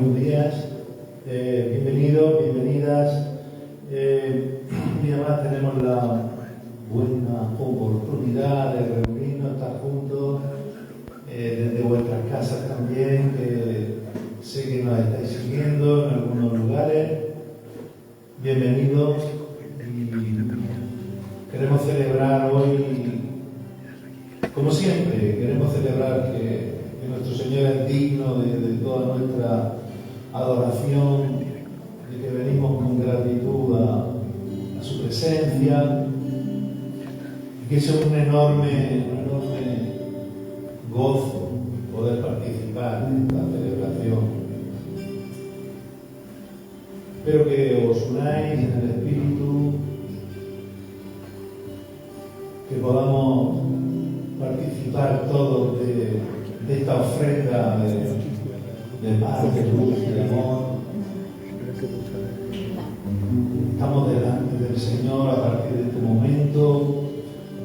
buenos días, bienvenidos, bienvenidas. Un día más tenemos la buena oportunidad de reunirnos, estar juntos, desde vuestras casas también, que sé que nos estáis siguiendo en algunos lugares. Bienvenidos y queremos celebrar hoy, como siempre, queremos celebrar que nuestro Señor es digno de toda nuestra adoración, de que venimos con gratitud a su presencia, y que es un enorme gozo poder participar en esta celebración. Espero que os unáis en el Espíritu, que podamos participar todos de esta ofrenda de paz, de luz, de amor. Estamos delante del Señor a partir de este momento.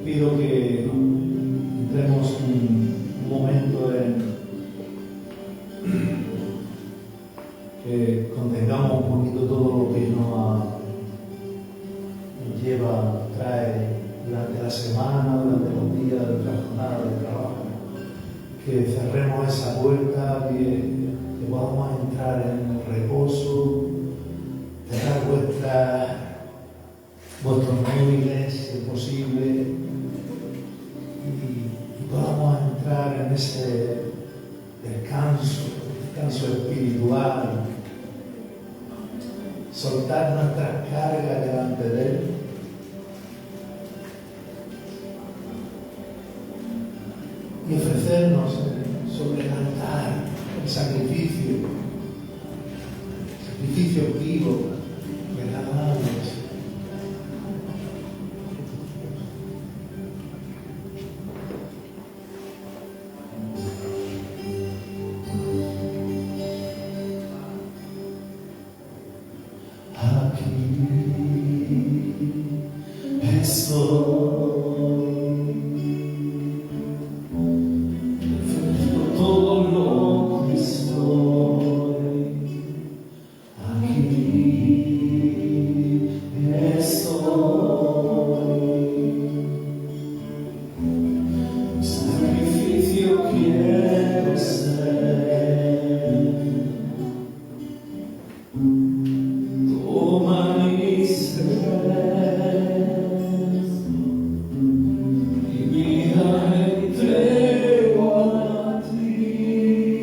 Pido que entremos un momento que contengamos un poquito todo lo que nos trae durante la semana, durante los días de nuestra jornada de trabajo. Que cerremos esa puerta, que podamos entrar en el reposo, cerrar vuestros móviles, si es posible, y podamos entrar en ese descanso espiritual, soltar nuestras cargas delante de Él. Y ofrecernos sobre el altar el sacrificio vivo, regalándonos. Aquí estoy. Mi vida entrego a ti.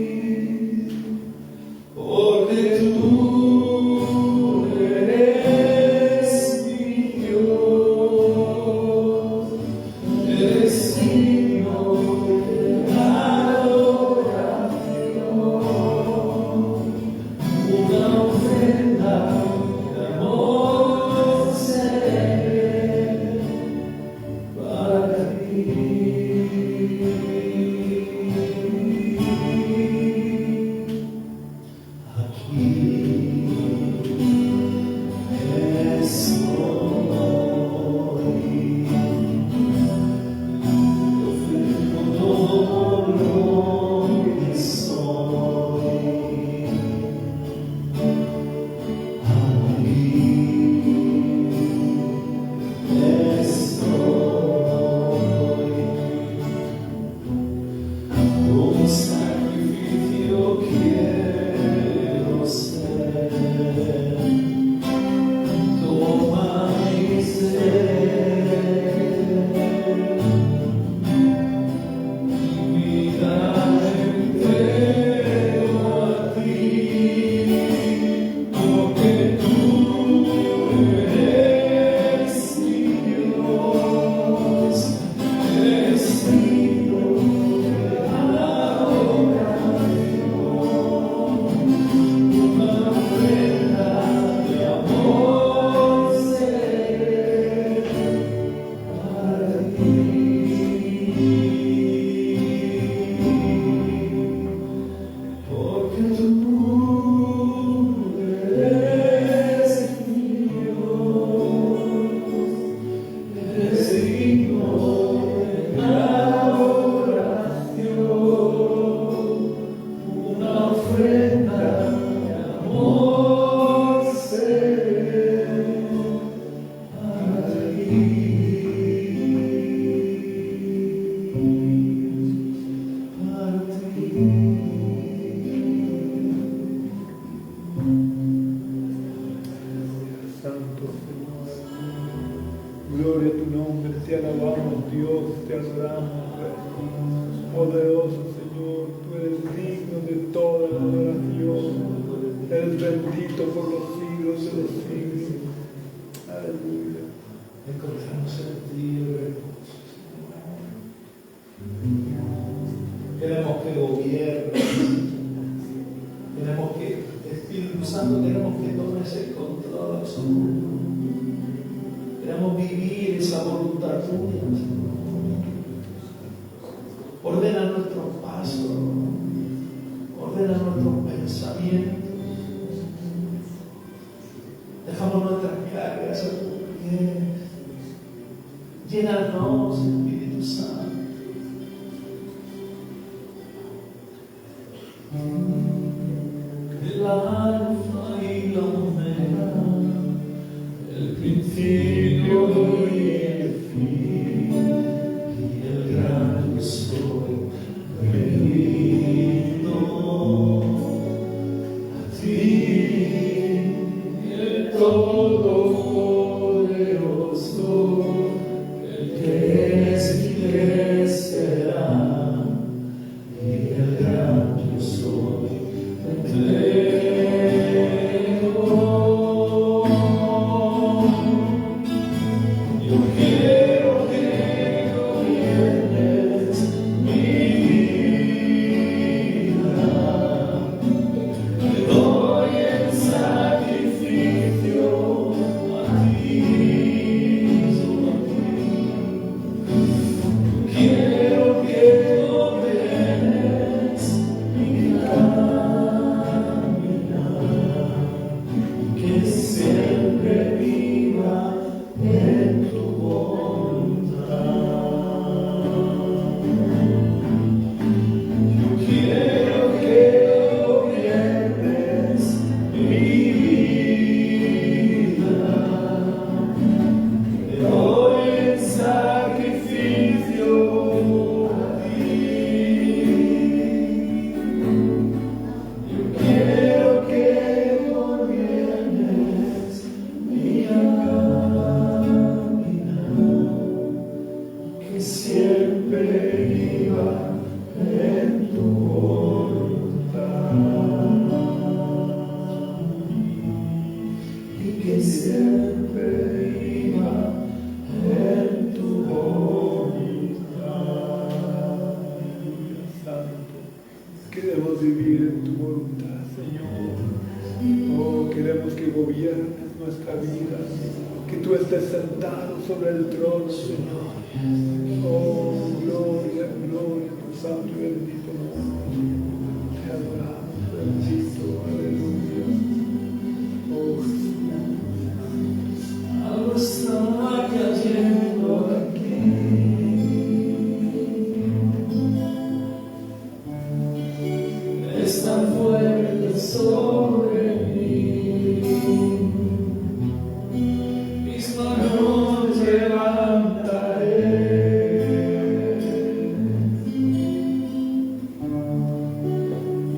nombre, te alabamos, Dios, te adoramos, Rey. Poderoso Señor, tú eres digno de toda la adoración, eres bendito por los siglos de los siglos. Aleluya. Encontramos en ti el reposo, Señor. Queremos que gobiernes, queremos que, Espíritu Santo, queremos que tomes el control absoluto. Queremos vivir esa voluntad tuya, Señor. Ordena nuestros pasos, ordena nuestros pensamientos. Dejamos nuestras cargas a tus pies. Llénanos, Espíritu Santo. El alfa y la omega, el principio y el fin, y el gran yo soy, bendito a ti, el Todopoderoso, el que es y que será, y el gran yo soy. Yo quiero que gobiernes mi vida. Te doy el sacrificio a ti, solo a ti. Quiero que gobiernes mi caminar, que siempre viva en tu voluntad. Yo quiero que gobiernes mi vida. Te doy el sacrificio a ti. Yo quiero que gobiernes mi caminar, que siempre viva en tu voluntad, y que siempre viva en tu voluntad. Santo, queremos vivir en tu voluntad, Señor. Oh, queremos que gobiernes nuestra vida, que tú estés sentado sobre el trono, Señor. Oh, gloria, gloria a tu santo y bendito nombre. Te adoramos, bendito, aleluya. Oh, Algo está cayendo aquí. Es tan fuerte sobre mí. Mis manos levantaré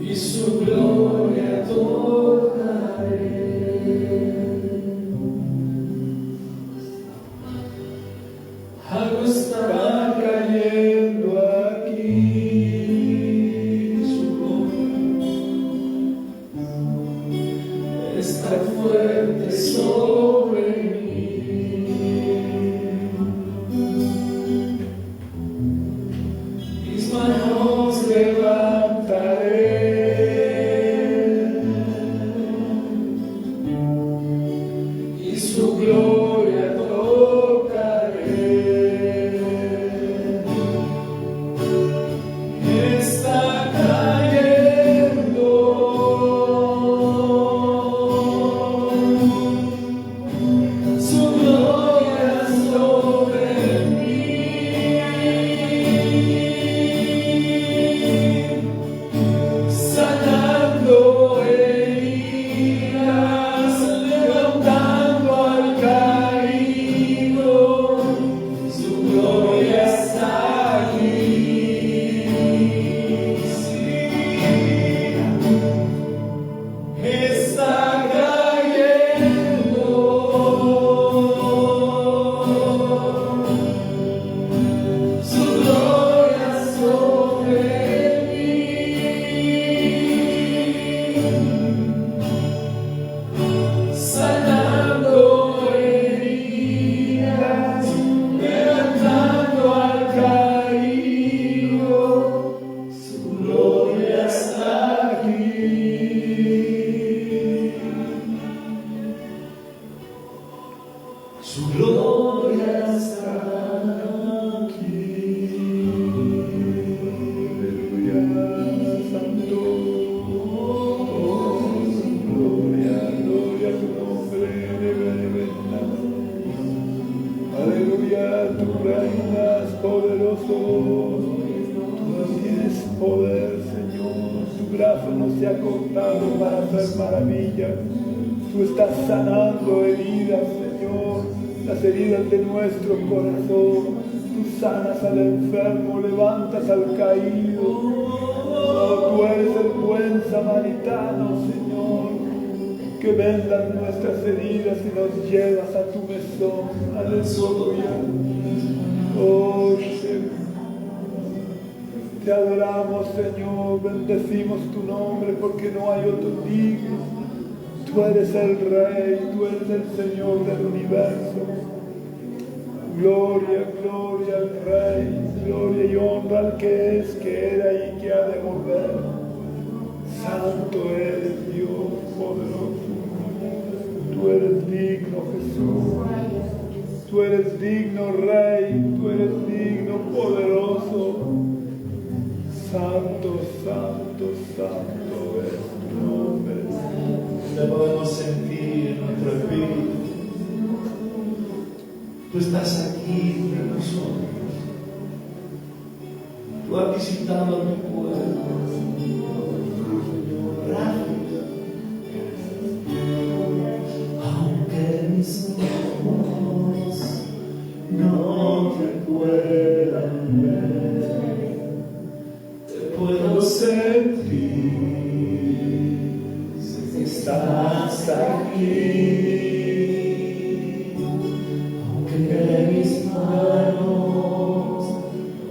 y su gloria tocaré. Algo estará cayendo aquí, su gloria está fuerte sobre mí. Mis manos levantaré y su gloria tocaré. Está cayendo brazo no se ha cortado para hacer maravillas. Tú estás sanando heridas, Señor, las heridas de nuestro corazón. Tú sanas al enfermo, levantas al caído. Oh, tú eres el buen samaritano, Señor, que vendas nuestras heridas y nos llevas a tu mesón. Aleluya. Oh, Señor. Te adoramos, Señor, bendecimos tu nombre porque no hay otro digno. Tú eres el Rey, tú eres el Señor del universo. Gloria, gloria al Rey, gloria y honra al que es, que era y que ha de volver. Santo eres, Dios poderoso. Tú eres digno, Jesús. Tú eres digno, Rey, tú eres digno, poderoso. Santo, santo, santo es tu nombre. Te podemos sentir en nuestro espíritu. Tú estás aquí entre nosotros. Tú has visitado a tu pueblo. Gracias. Aunque mis ojos no te puedan ver, puedo sentir que estás aquí, aunque mis manos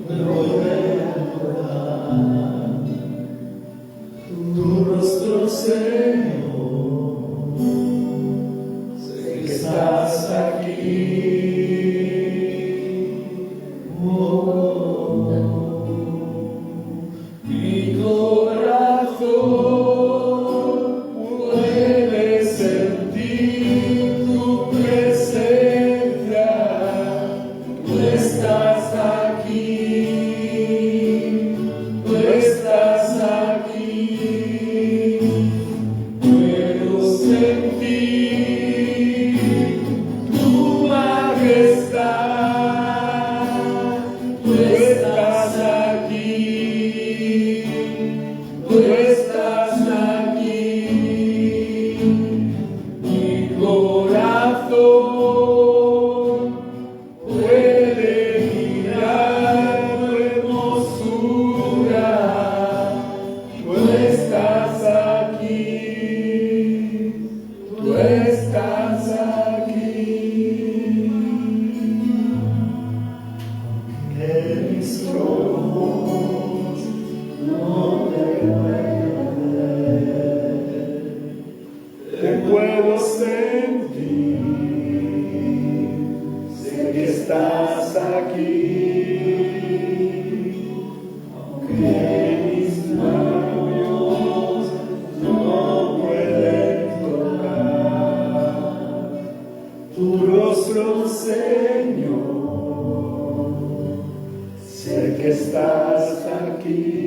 no pueden tocar tu rostro, Señor. Sé que estás aquí. Mi corazón puede sentir tu presencia, tú estás aquí, tú estás aquí, puedo sentir tu majestad, tú estás aquí. Tú estás aquí, mi corazón puede mirar tu hermosura. Tú estás aquí, tú estás aquí. Que mis ojos no te puedo sentir, sé que estás aquí, aunque mis manos no pueden tocar tu rostro, Señor, sé que estás aquí.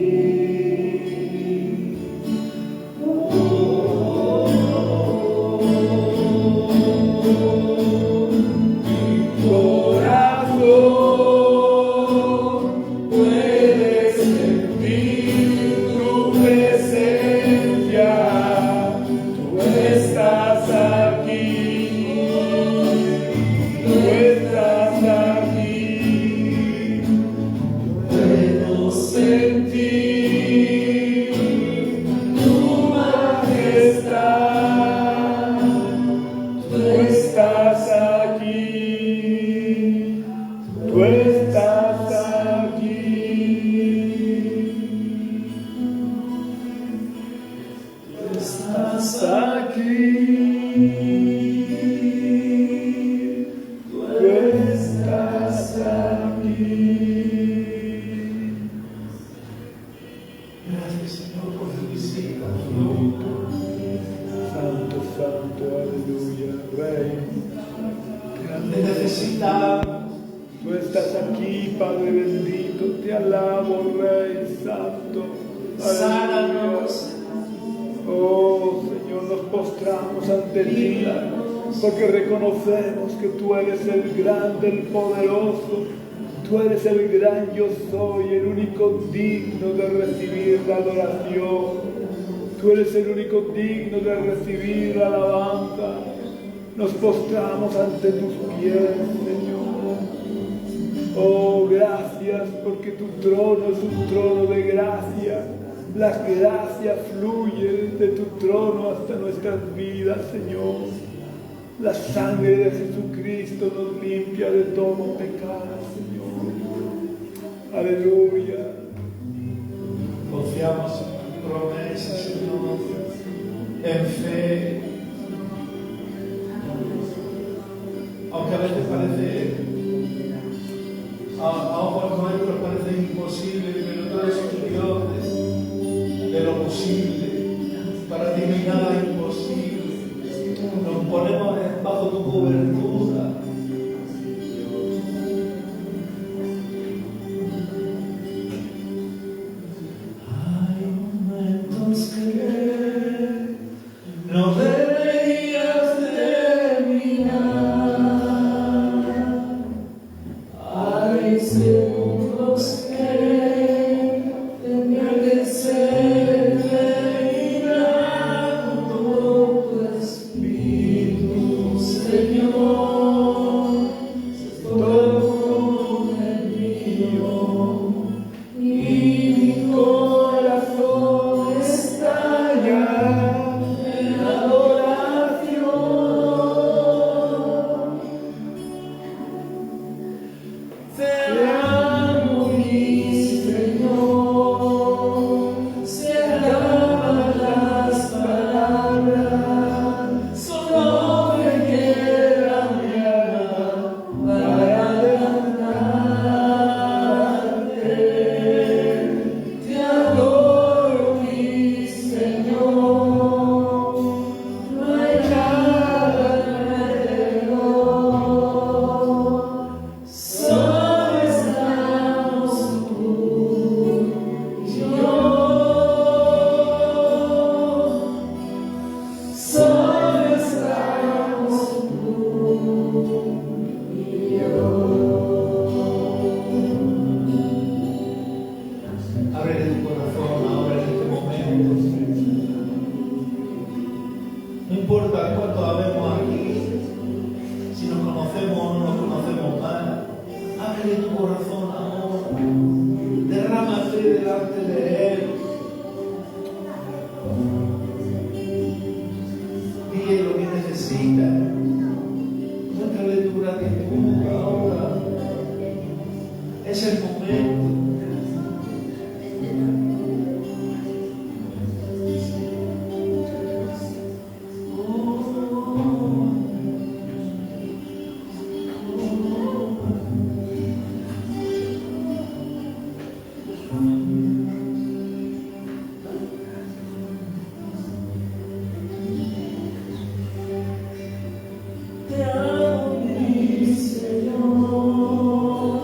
Porque reconocemos que tú eres el grande, el poderoso, Tú eres el gran yo soy, el único digno de recibir la adoración. Tú eres el único digno de recibir la alabanza. Nos postramos ante tus pies, Señor. Oh, gracias, porque tu trono es un trono de gracia. La gracia fluye de tu trono hasta nuestras vidas, Señor. La sangre de Jesucristo nos limpia de todo pecado, Señor. Aleluya. Confiamos en tu promesa, Señor, en fe. Aunque a veces parece, a ojos nuestros parece imposible, pero tú eres un Dios de lo posible. Para ti no hay nada imposible. Nos ponemos bajo tu cobertura. Hay momentos que no deberías terminar. Hay segundos que tendrán que ser terminados por tu Espíritu, Señor. Todo el mío y mi corazón estalla en adoración. Te amo, mi Señor, se acaban las palabras, solo me queda mi alma para cantarte. Te adoro, mi Señor, no hay nada mejor. Solo estamos tú y yo. Solo estamos tú y yo. Abre tu corazón ahora en este momento. No importa cuánto habemos aquí, si nos conocemos o no nos conocemos más. Abre tu corazón ahora. Derrámate delante de Él. Dile lo que necesitas. Muéstrale tu gratitud ahora. Es el momento. Te amo, mi Señor,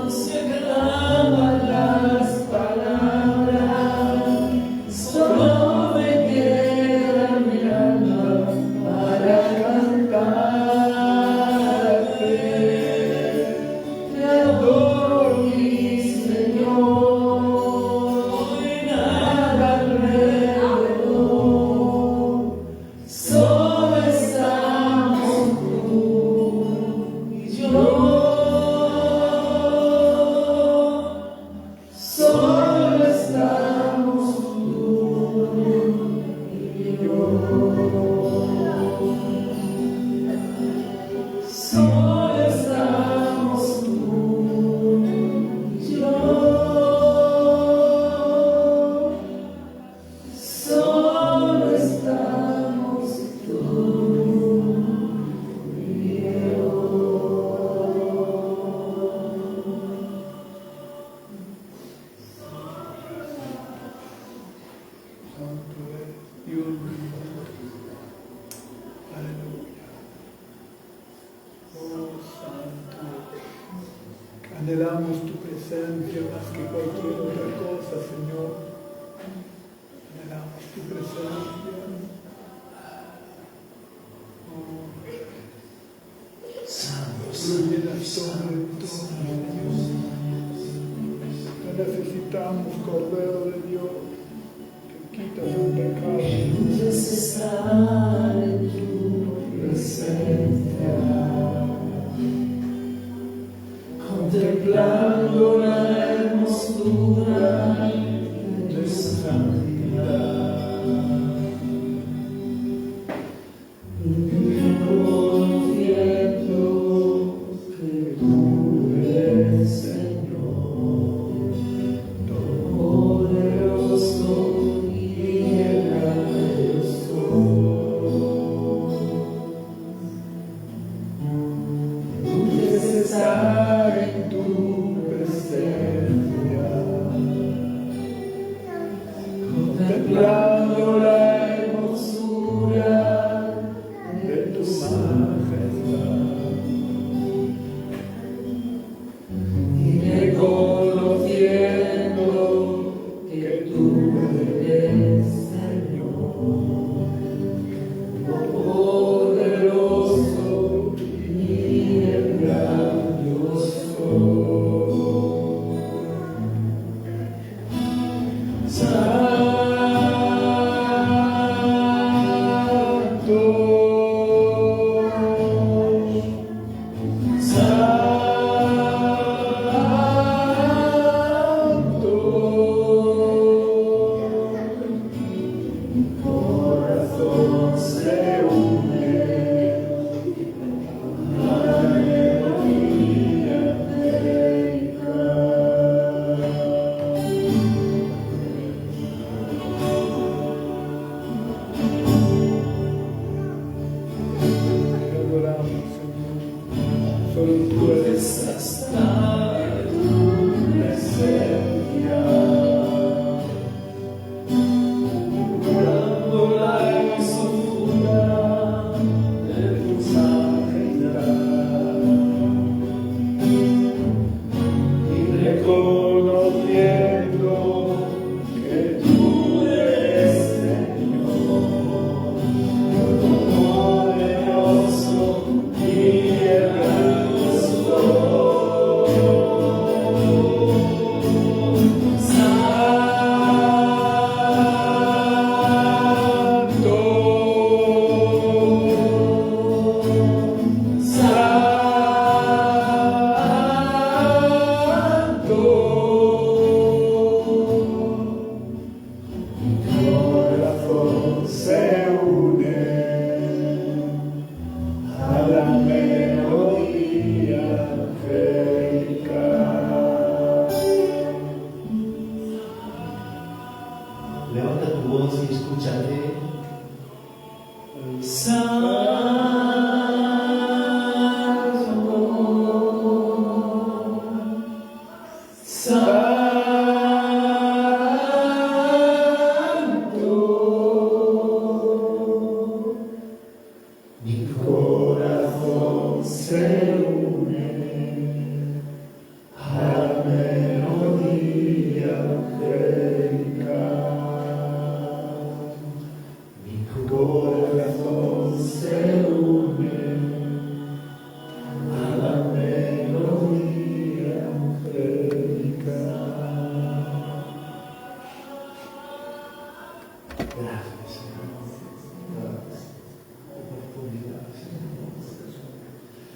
se acaban las palabras, solo me queda mi alma para cantarte. Te adoro, mi Señor, y nada alrededor, solo estamos tú y yo. Solo estamos tú y yo. Solo estamos tú y yo. Solo estamos tú y yo. Santo eres Dios mío. Aleluya. Oh, Santo. Anhelamos tu presencia más que cualquier otra cosa, Señor. Anhelamos tu presencia. Oh, Santo, fluye la sobre todo, Señor. necesitamos, Cordero de Dios, que quitas el pecado. Queremos estar en tu presencia, contemplando la hermosura de tu santidad, y reconociendo que tú eres Señor, todopoderoso y grandioso. Quieres estar en tu presencia, contemplando la hermosura de tu majestad y reconociendo que tú eres Señor, poderoso y grandioso. Levanta tu voz y escúchate. Mi corazón se une a la melodía angelical. Mi corazón se une a la melodía angelical. Gracias, Señor. Gracias. Oportunidad, Señor,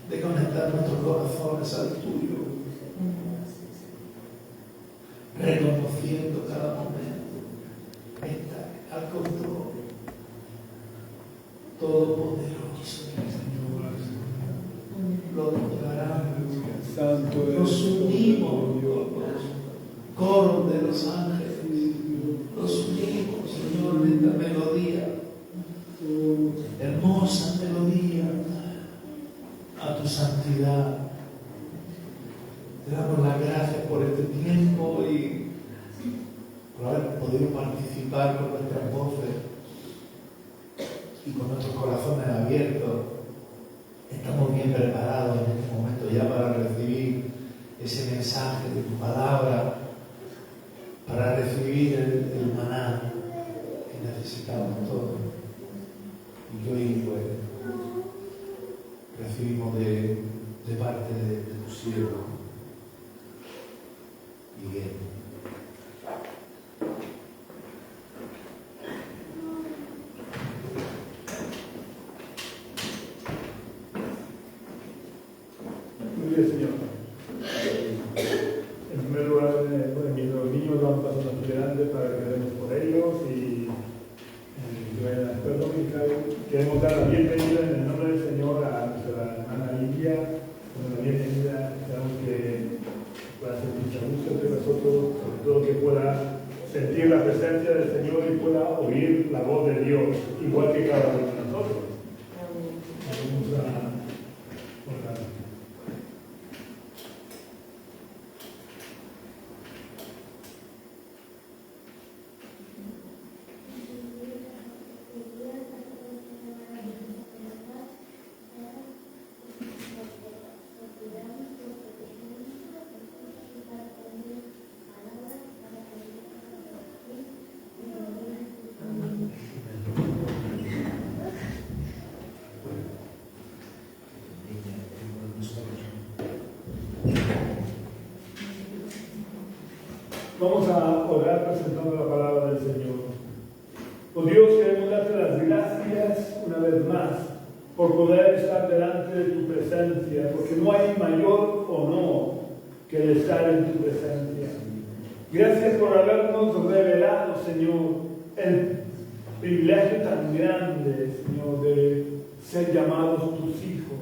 de conectar nuestros corazones al tuyo, reconociendo cada momento que está al control, todopoderoso, Señor, lo declaramos. Santo es Nos unimos, Dios. coro de los ángeles, nos unimos, Señor, en esta melodía, hermosa melodía a tu santidad. Te damos las gracias por este tiempo y por haber podido participar con nuestras voces y con nuestros corazones abiertos. Estamos bien preparados en este momento ya para recibir ese mensaje de tu palabra, para recibir el maná que necesitamos todos y que hoy pues recibimos de parte de tu siervo Miguel. pie, Señor. En primer lugar, los niños van pasando aquí delante para que oremos por ellos y que vayan a la escuela dominical. Queremos dar la bienvenida en el nombre del Señor a nuestra hermana Lidia. La bienvenida, esperamos que pueda sentirse a gusto entre nosotros, sobre todo que pueda sentir la presencia del Señor y pueda oír la voz de Dios, igual que cada uno de nosotros. Vamos a orar. Vamos a orar presentando la palabra del Señor. Oh Dios, queremos darte las gracias una vez más por poder estar delante de tu presencia, porque no hay mayor honor que el estar en tu presencia. Gracias por habernos revelado, Señor, el privilegio tan grande, Señor, de ser llamados tus hijos,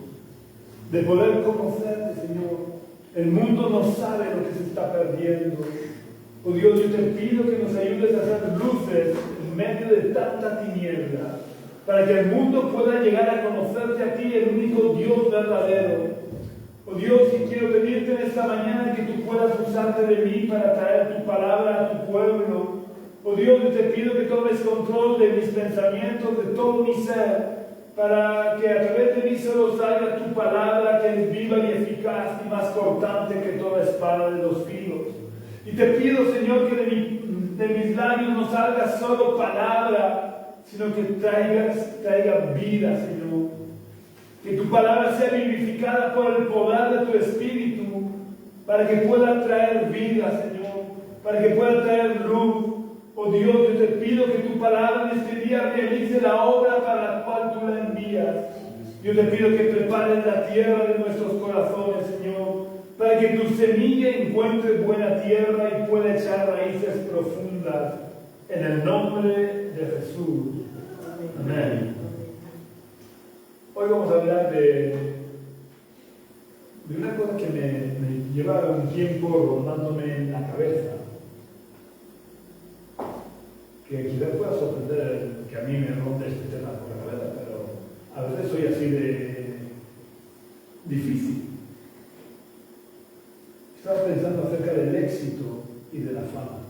de poder conocerte, Señor. El mundo no sabe lo que se está perdiendo. Oh Dios, yo te pido que nos ayudes a hacer luces en medio de tanta tiniebla, para que el mundo pueda llegar a conocerte a ti, el único Dios verdadero. Oh Dios, y quiero pedirte en esta mañana que tú puedas usarte de mí para traer tu palabra a tu pueblo. Oh Dios, yo te pido que tomes control de mis pensamientos, de todo mi ser, para que a través de mí solo salga tu palabra, que es viva y eficaz y más cortante que toda espada de dos filos. Y te pido, Señor, que de mis labios no salga solo palabra, sino que traiga vida, Señor. Que tu palabra sea vivificada por el poder de tu Espíritu, para que pueda traer vida, Señor, para que pueda traer luz. Oh Dios, yo te pido que tu palabra en este día realice la obra para la cual tú la envías. Yo te pido que prepares la tierra de nuestros corazones, Señor, para que tu semilla encuentre buena tierra y pueda echar raíces profundas. En el nombre de Jesús. Amén. Hoy vamos a hablar de una cosa que me lleva un tiempo rondándome en la cabeza, que quizás pueda sorprender que a mí me ronde este tema por la cabeza, pero a veces soy así de difícil. Estaba pensando acerca del éxito y de la fama.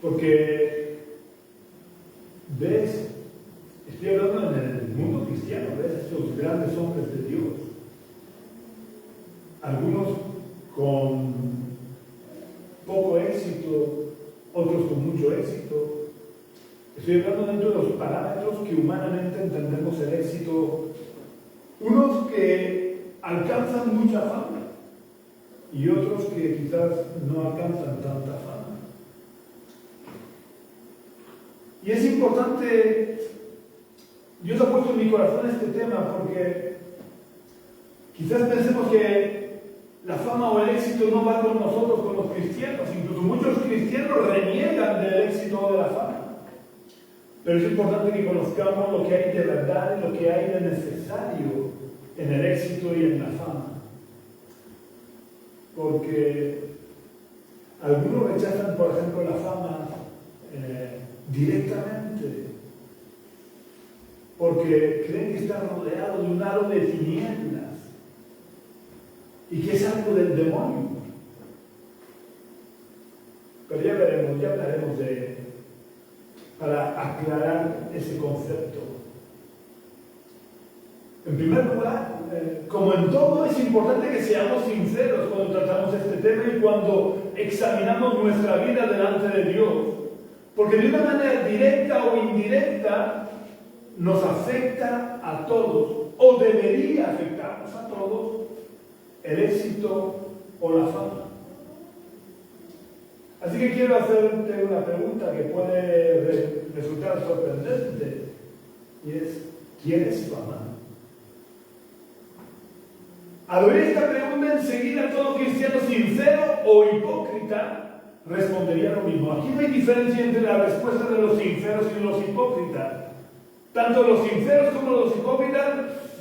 Porque, ¿ves? Estoy hablando en el mundo cristiano, ¿ves? Estos grandes hombres de Dios. Algunos con poco éxito, otros con mucho éxito. Estoy hablando dentro de los parámetros que humanamente entendemos el éxito. Unos que alcanzan mucha fama y otros que quizás no alcanzan tanta fama. Y es importante, Dios ha puesto en mi corazón este tema porque quizás pensemos que la fama o el éxito no va con nosotros, con los cristianos. Incluso muchos cristianos reniegan del éxito o de la fama. Pero es importante que conozcamos lo que hay de verdad y lo que hay de necesario en el éxito y en la fama. Porque algunos rechazan, por ejemplo, la fama directamente, porque creen que está rodeado de un halo de tinieblas y que es algo del demonio. Pero ya hablaremos para aclarar ese concepto. En primer lugar, como en todo, es importante que seamos sinceros cuando tratamos este tema y cuando examinamos nuestra vida delante de Dios. Porque de una manera directa o indirecta nos afecta a todos, o debería afectarnos a todos, el éxito o la fama. Así que quiero hacerte una pregunta que puede resultar sorprendente, y es: ¿quieres fama? Al oír esta pregunta, enseguida todo cristiano sincero o hipócrita respondería lo mismo. Aquí no hay diferencia entre la respuesta de los sinceros y los hipócritas. Tanto los sinceros como los hipócritas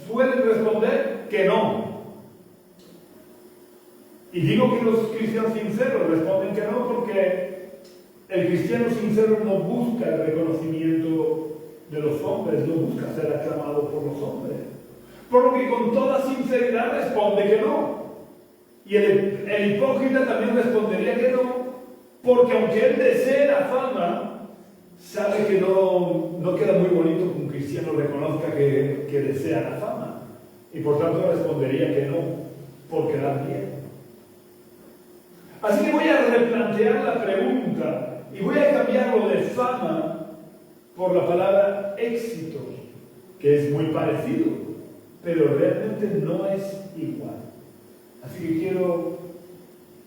suelen responder que no. Y digo que los cristianos sinceros responden que no porque el cristiano sincero no busca el reconocimiento de los hombres, no busca ser aclamado por los hombres. Por lo que con toda sinceridad responde que no. Y el hipócrita también respondería que no, porque aunque él desee la fama, sabe que no queda muy bonito que un cristiano reconozca que desea la fama. Y por tanto respondería que no, por quedar bien. Así que voy a replantear la pregunta y voy a cambiarlo de fama por la palabra éxito, que es muy parecido, pero realmente no es igual. Así que quiero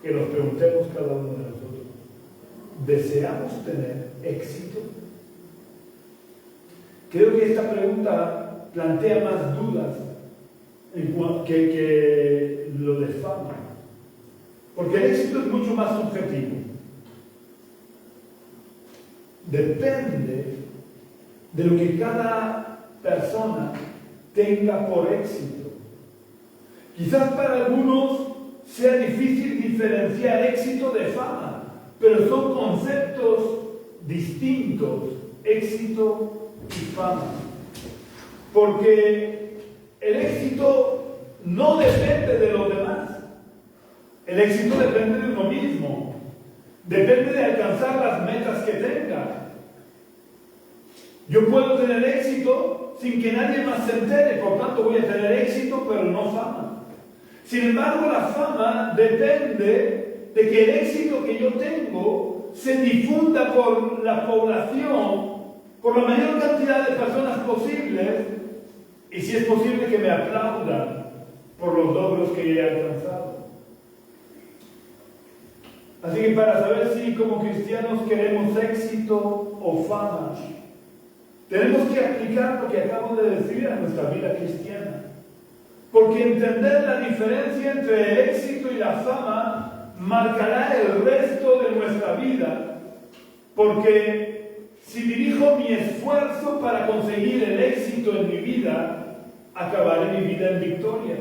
que nos preguntemos cada uno de nosotros, ¿deseamos tener éxito? Creo que esta pregunta plantea más dudas que lo de fama, porque el éxito es mucho más subjetivo. Depende de lo que cada persona tenga por éxito. Quizás para algunos sea difícil diferenciar éxito de fama, pero son conceptos distintos, éxito y fama. Porque el éxito no depende de los demás. El éxito depende de uno mismo. Depende de alcanzar las metas que tenga. Yo puedo tener éxito sin que nadie más se entere, por tanto voy a tener éxito, pero no fama. Sin embargo, la fama depende de que el éxito que yo tengo se difunda por la población, por la mayor cantidad de personas posibles, y si es posible que me aplaudan por los logros que he alcanzado. Así que para saber si como cristianos queremos éxito o fama, tenemos que aplicar lo que acabo de decir a nuestra vida cristiana. Porque entender la diferencia entre el éxito y la fama marcará el resto de nuestra vida. Porque si dirijo mi esfuerzo para conseguir el éxito en mi vida, acabaré mi vida en victoria.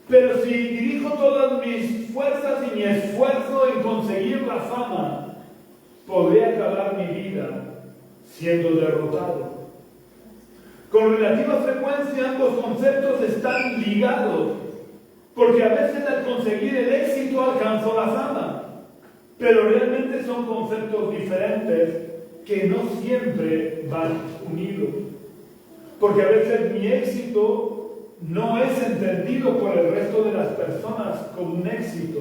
Pero si dirijo todas mis fuerzas y mi esfuerzo en conseguir la fama, podré acabar mi vida siendo derrotado. Con relativa frecuencia ambos conceptos están ligados, porque a veces al conseguir el éxito alcanzo la fama, pero realmente son conceptos diferentes que no siempre van unidos, porque a veces mi éxito no es entendido por el resto de las personas como un éxito.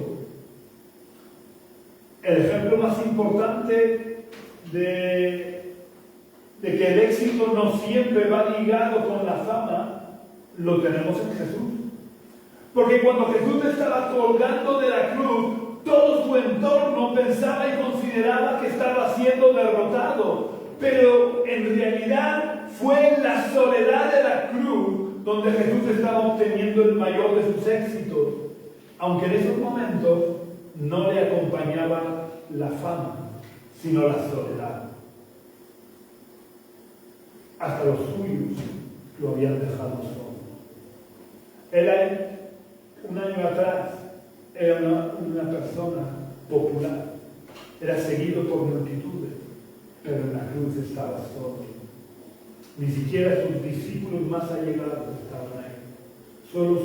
El ejemplo más importante de que el éxito no siempre va ligado con la fama, lo tenemos en Jesús. Porque cuando Jesús estaba colgando de la cruz, todo su entorno pensaba y consideraba que estaba siendo derrotado. Pero en realidad fue en la soledad de la cruz donde Jesús estaba obteniendo el mayor de sus éxitos. Aunque en esos momentos no le acompañaba la fama, sino la soledad. Hasta los suyos lo habían dejado solo. Él, un año atrás, era una persona popular, era seguido por multitudes, pero en la cruz estaba solo. Ni siquiera sus discípulos más allegados estaban ahí. Solo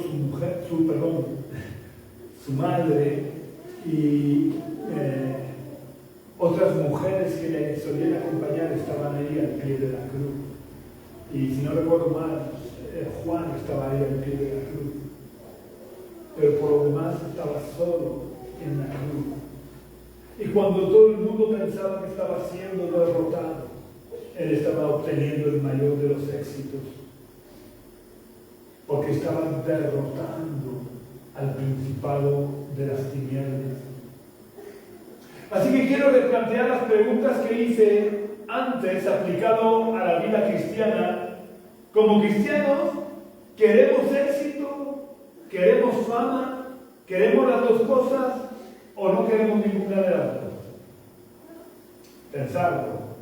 su madre y otras mujeres que le solían acompañar estaban ahí al pie de la cruz. Y si no recuerdo mal, Juan estaba ahí al pie de la cruz. Pero por lo demás estaba solo en la cruz. Y cuando todo el mundo pensaba que estaba siendo derrotado, él estaba obteniendo el mayor de los éxitos. Porque estaba derrotando al principado de las tinieblas. Así que quiero replantear las preguntas que hice antes aplicado a la vida cristiana. Como cristianos, ¿queremos éxito? ¿Queremos fama? ¿Queremos las dos cosas? ¿O no queremos ninguna de las dos? Pensarlo.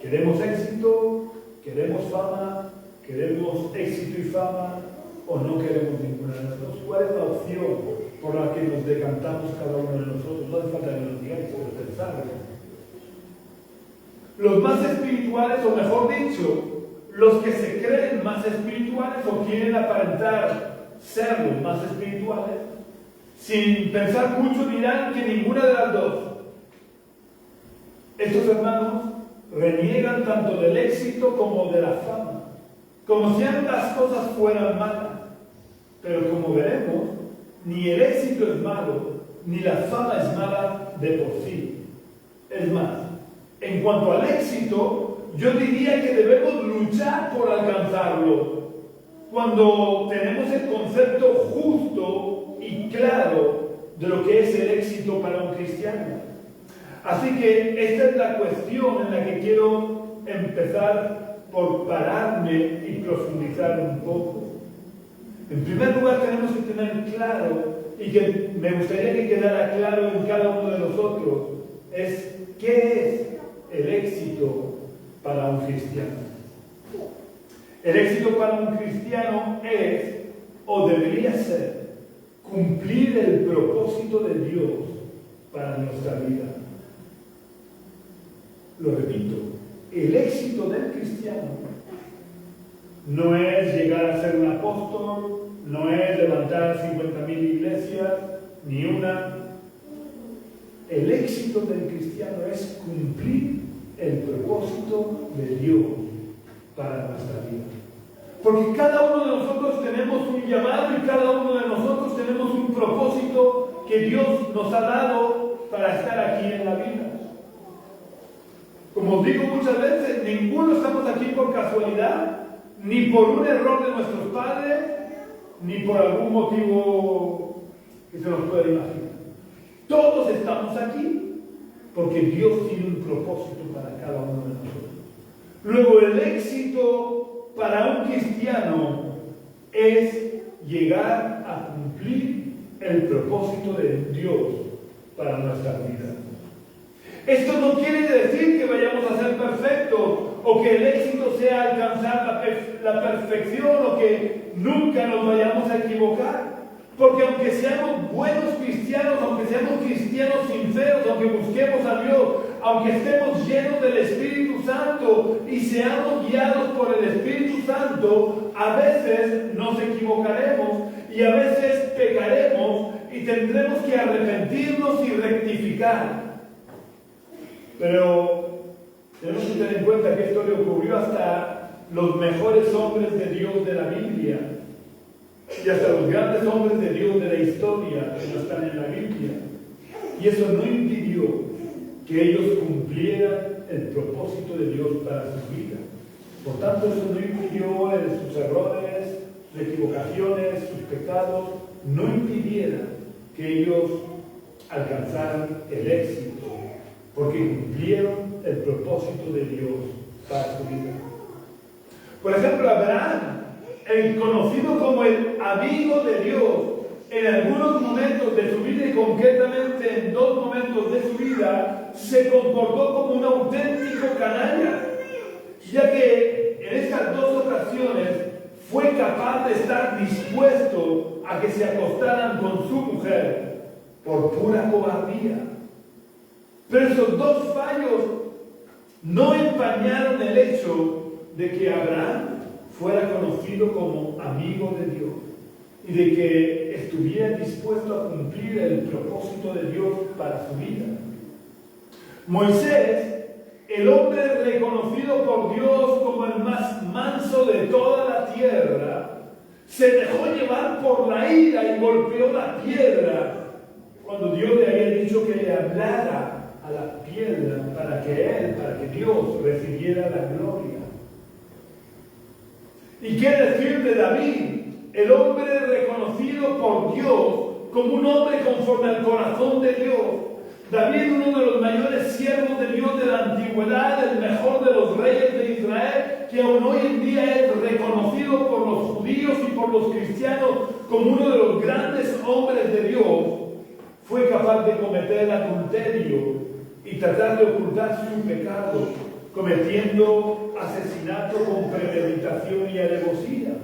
¿Queremos éxito? ¿Queremos fama? ¿Queremos éxito y fama? ¿O no queremos ninguna de las dos? ¿Cuál es la opción por la que nos decantamos cada uno de nosotros? No hace falta que nos digáis, pero pensarlo. Los más espirituales, o mejor dicho, los que se creen más espirituales o quieren aparentar ser los más espirituales, sin pensar mucho dirán que ninguna de las dos. Estos hermanos reniegan tanto del éxito como de la fama, como si ambas cosas fueran malas. Pero como veremos, ni el éxito es malo, ni la fama es mala de por sí. Es más, en cuanto al éxito, yo diría que debemos luchar por alcanzarlo, cuando tenemos el concepto justo y claro de lo que es el éxito para un cristiano. Así que esta es la cuestión en la que quiero empezar por pararme y profundizar un poco. En primer lugar, tenemos que tener claro, y que me gustaría que quedara claro en cada uno de nosotros, es qué es el éxito para un cristiano. El éxito para un cristiano es, o debería ser, cumplir el propósito de Dios para nuestra vida. Lo repito, el éxito del cristiano no es llegar a ser un apóstol, no es levantar 50.000 iglesias, ni una. El éxito del cristiano es cumplir el propósito de Dios para nuestra vida. Porque cada uno de nosotros tenemos un llamado y cada uno de nosotros tenemos un propósito que Dios nos ha dado para estar aquí en la vida. Como os digo muchas veces, ninguno estamos aquí por casualidad, ni por un error de nuestros padres, ni por algún motivo que se nos pueda imaginar. Todos estamos aquí porque Dios tiene un propósito para cada uno de nosotros. Luego, el éxito para un cristiano es llegar a cumplir el propósito de Dios para nuestra vida. Esto no quiere decir que vayamos a ser perfectos o que el éxito sea alcanzar la perfección o que nunca nos vayamos a equivocar. Porque aunque seamos buenos cristianos, aunque seamos cristianos sinceros, aunque busquemos a Dios, aunque estemos llenos del Espíritu Santo y seamos guiados por el Espíritu Santo, a veces nos equivocaremos y a veces pecaremos y tendremos que arrepentirnos y rectificar. Pero tenemos que tener en cuenta que esto le ocurrió hasta los mejores hombres de Dios de la Biblia y hasta los grandes hombres de Dios de la historia que no están en la Biblia. Y eso no impidió que ellos cumplieran el propósito de Dios para su vida. Por tanto, eso no impidió sus errores, sus equivocaciones, sus pecados, no impidieran que ellos alcanzaran el éxito, porque cumplieron el propósito de Dios para su vida. Por ejemplo, Abraham, el conocido como el amigo de Dios, en algunos momentos de su vida y concretamente en 2 momentos de su vida, se comportó como un auténtico canalla, ya que en estas 2 ocasiones fue capaz de estar dispuesto a que se acostaran con su mujer por pura cobardía. Pero esos 2 fallos no empañaron el hecho de que Abraham fuera conocido como amigo de Dios y de que estuviera dispuesto a cumplir el propósito de Dios para su vida. Moisés, el hombre reconocido por Dios como el más manso de toda la tierra, se dejó llevar por la ira y golpeó la piedra cuando Dios le había dicho que le hablara a la piedra para que Dios recibiera la gloria. ¿Y qué decir de David, el hombre reconocido por Dios como un hombre conforme al corazón de Dios? David, uno de los mayores siervos de Dios de la antigüedad, el mejor de los reyes de Israel, que aún hoy en día es reconocido reconocido por los judíos y por los cristianos como uno de los grandes hombres de Dios, fue capaz de cometer adulterio y tratar de ocultar su pecado, cometiendo asesinato con premeditación y alevosía.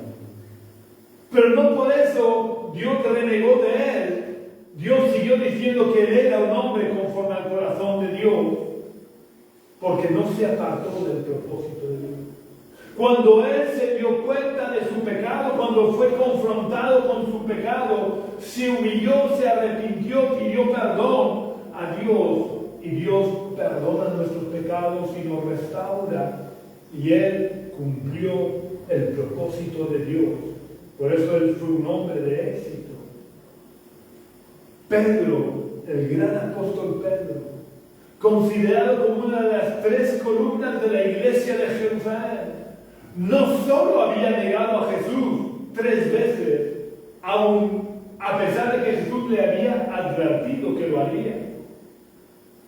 Pero no por eso Dios renegó de él. Dios siguió diciendo que él era un hombre conforme al corazón de Dios, porque no se apartó del propósito de Dios. Cuando él se dio cuenta de su pecado, cuando fue confrontado con su pecado, se humilló, se arrepintió, pidió perdón a Dios, y Dios perdona nuestros pecados y nos restaura, y él cumplió el propósito de Dios. Por eso él fue un hombre de éxito. Pedro, el gran apóstol Pedro, considerado como una de las 3 columnas de la iglesia de Jerusalén, no solo había negado a Jesús 3 veces, aun a pesar de que Jesús le había advertido que lo haría,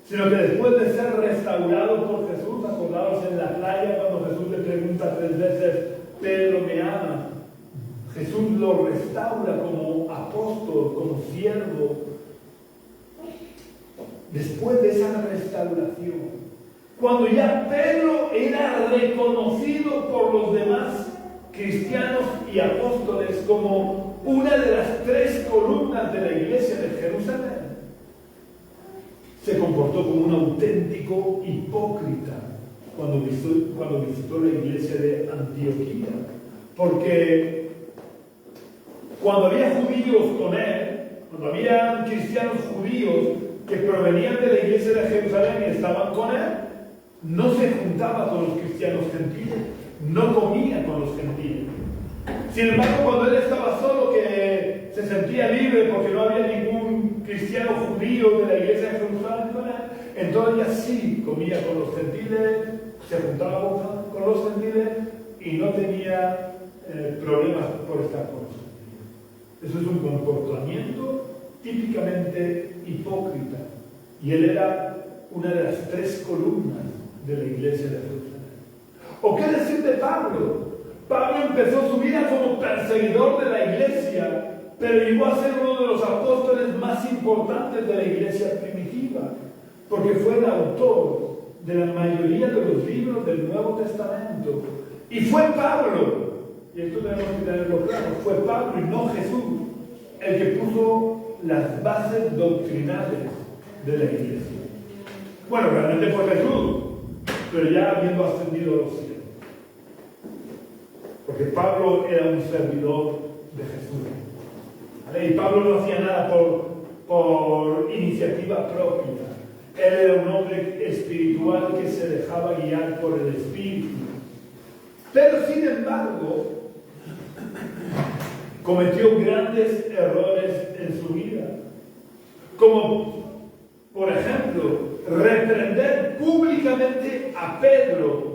sino que después de ser restaurado por Jesús, acordados en la playa cuando Jesús le pregunta 3 veces, Pedro, ¿me ama? Jesús lo restaura como apóstol, como siervo. Después de esa restauración, cuando ya Pedro era reconocido por los demás cristianos y apóstoles como una de las 3 columnas de la iglesia de Jerusalén, se comportó como un auténtico hipócrita cuando visitó la iglesia de Antioquía. Porque cuando había judíos con él, cuando había cristianos judíos que provenían de la iglesia de Jerusalén y estaban con él, no se juntaba con los cristianos gentiles, no comía con los gentiles. Sin embargo, cuando él estaba solo, que se sentía libre porque no había ningún cristiano judío de la iglesia de Jerusalén con él, entonces ya sí comía con los gentiles, se juntaba con los gentiles y no tenía problemas por estar con los gentiles. Eso es un comportamiento típicamente hipócrita. Y él era una de las 3 columnas de la iglesia de Jerusalén. ¿O qué decir de Pablo? Pablo empezó su vida como perseguidor de la iglesia, pero llegó a ser uno de los apóstoles más importantes de la iglesia primitiva, porque fue el autor de la mayoría de los libros del Nuevo Testamento. Y fue Pablo, y esto tenemos que tenerlo claro, fue Pablo y no Jesús el que puso las bases doctrinales de la iglesia. Bueno, realmente fue Jesús, pero ya habiendo ascendido a los cielos. Porque Pablo era un servidor de Jesús. ¿Vale? Y Pablo no hacía nada por iniciativa propia. Él era un hombre espiritual que se dejaba guiar por el Espíritu. Pero sin embargo, cometió grandes errores en su vida. Como, por ejemplo, reprender públicamente a Pedro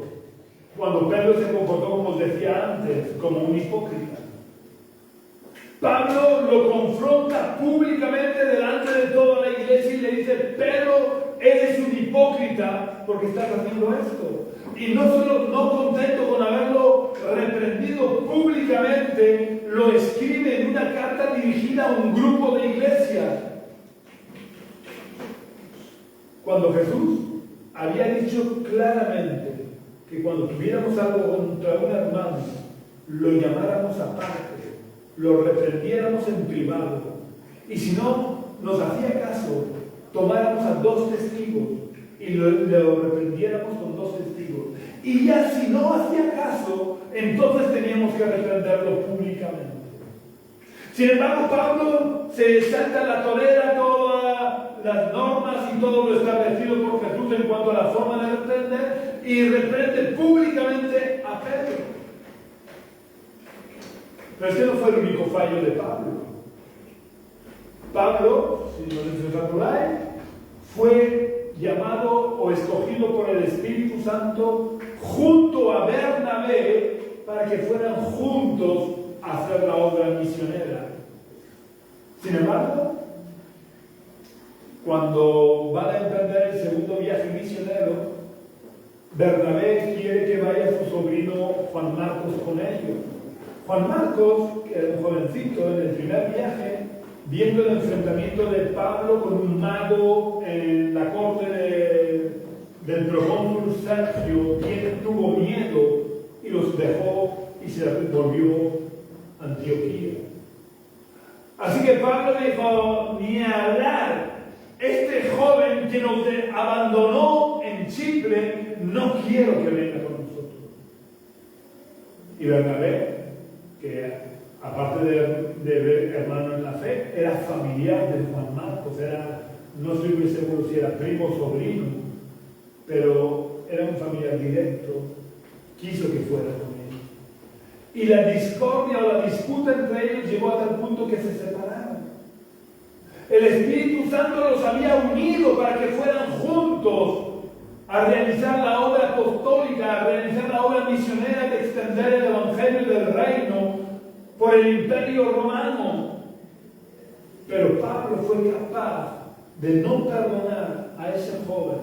cuando Pedro se comportó, como os decía antes, como un hipócrita. Pablo lo confronta públicamente delante de toda la iglesia y le dice: Pedro, eres un hipócrita porque estás haciendo esto. Y no solo no contento con haberlo reprendido públicamente, lo escribe en una carta dirigida a un grupo de iglesia. Cuando Jesús había dicho claramente que cuando tuviéramos algo contra un hermano, lo llamáramos aparte, lo reprendiéramos en privado, y si no nos hacía caso, tomáramos a 2 testigos y lo reprendiéramos con 2 testigos. Y ya si no hacía caso, entonces teníamos que reprenderlo públicamente. Sin embargo, Pablo se salta la torera todas las normas y todo lo establecido por Jesús en cuanto a la forma de reprender, y reprende públicamente a Pedro. Pero este no fue el único fallo de Pablo. Pablo, si no os acordáis, fue llamado o escogido por el Espíritu Santo junto a Bernabé para que fueran juntos a hacer la obra misionera. Sin embargo, cuando van a emprender el segundo viaje misionero, Bernabé quiere que vaya su sobrino Juan Marcos con ellos. Juan Marcos, que era un jovencito en el primer viaje, viendo el enfrentamiento de Pablo con un mago en la corte del procónsul Sergio, tuvo miedo y los dejó y se volvió a Antioquía. Así que Pablo dijo, ni hablar, este joven que nos abandonó en Chipre, no quiero que venga con nosotros. Y Bernabé, que aparte de hermano en la fe, era familiar de Juan Marcos, no estoy muy seguro si era primo o sobrino, pero era un familiar directo, quiso que fuera con él. Y la discordia o la disputa entre ellos llegó a tal punto que se separaron. El Espíritu Santo los había unido para que fueran juntos a realizar la obra apostólica, a realizar la obra misionera de extender el Evangelio del Reino por el Imperio Romano. Pero Pablo fue capaz de no perdonar a ese joven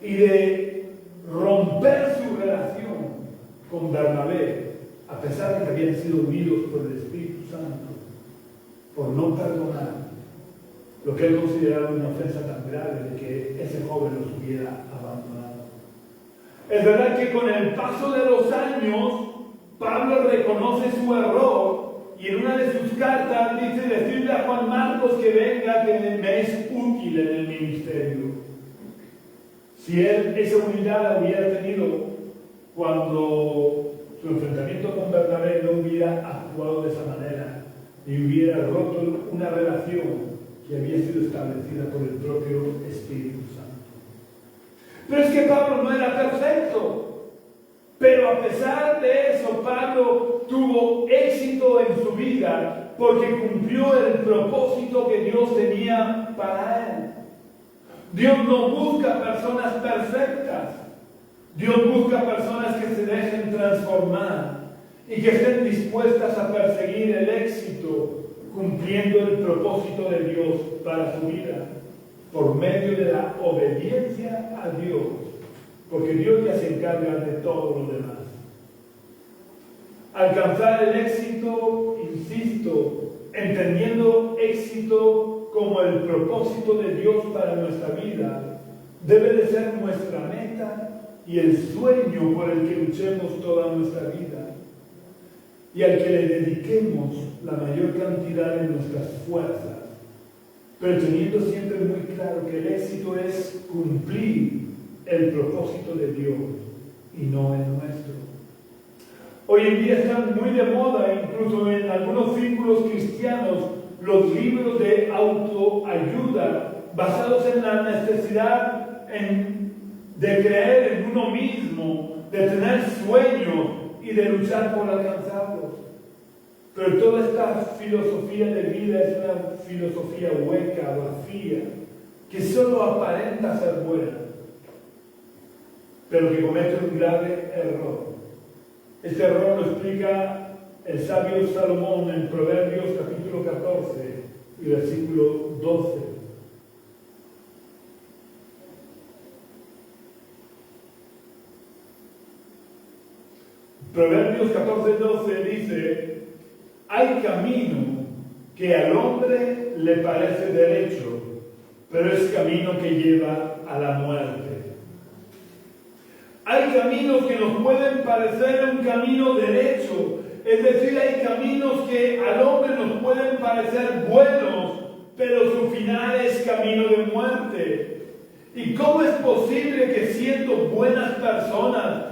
y de romper su relación con Bernabé, a pesar de que habían sido unidos por el Espíritu Santo, por no perdonar lo que él consideraba una ofensa tan grave de que ese joven los hubiera abandonado. Es verdad que con el paso de los años, Pablo reconoce su error y en una de sus cartas dice: decirle a Juan Marcos que venga, que me es útil en el ministerio. Si él esa humildad la hubiera tenido cuando su enfrentamiento con Bernabé, no hubiera actuado de esa manera y hubiera roto una relación que había sido establecida por el propio Espíritu Santo. Pero es que Pablo no era perfecto. Pero a pesar de eso, Pablo tuvo éxito en su vida porque cumplió el propósito que Dios tenía para él. Dios no busca personas perfectas. Dios busca personas que se dejen transformar y que estén dispuestas a perseguir el éxito cumpliendo el propósito de Dios para su vida por medio de la obediencia a Dios, porque Dios ya se encarga de todo lo demás. Alcanzar el éxito, insisto, entendiendo éxito como el propósito de Dios para nuestra vida, debe de ser nuestra meta y el sueño por el que luchemos toda nuestra vida y al que le dediquemos la mayor cantidad de nuestras fuerzas, pero teniendo siempre muy claro que el éxito es cumplir el propósito de Dios y no el nuestro. Hoy en día están muy de moda, incluso en algunos círculos cristianos, los libros de autoayuda basados en la necesidad de creer en uno mismo, de tener sueños y de luchar por alcanzarlos. Pero toda esta filosofía de vida es una filosofía hueca, vacía, que solo aparenta ser buena, pero que comete un grave error. Este error lo explica el sabio Salomón en Proverbios capítulo 14 y versículo 12. Proverbios 14:12 dice: hay camino que al hombre le parece derecho, pero es camino que lleva a la muerte. Hay caminos que nos pueden parecer un camino derecho, es decir, hay caminos que al hombre nos pueden parecer buenos, pero su final es camino de muerte. ¿Y cómo es posible que siendo buenas personas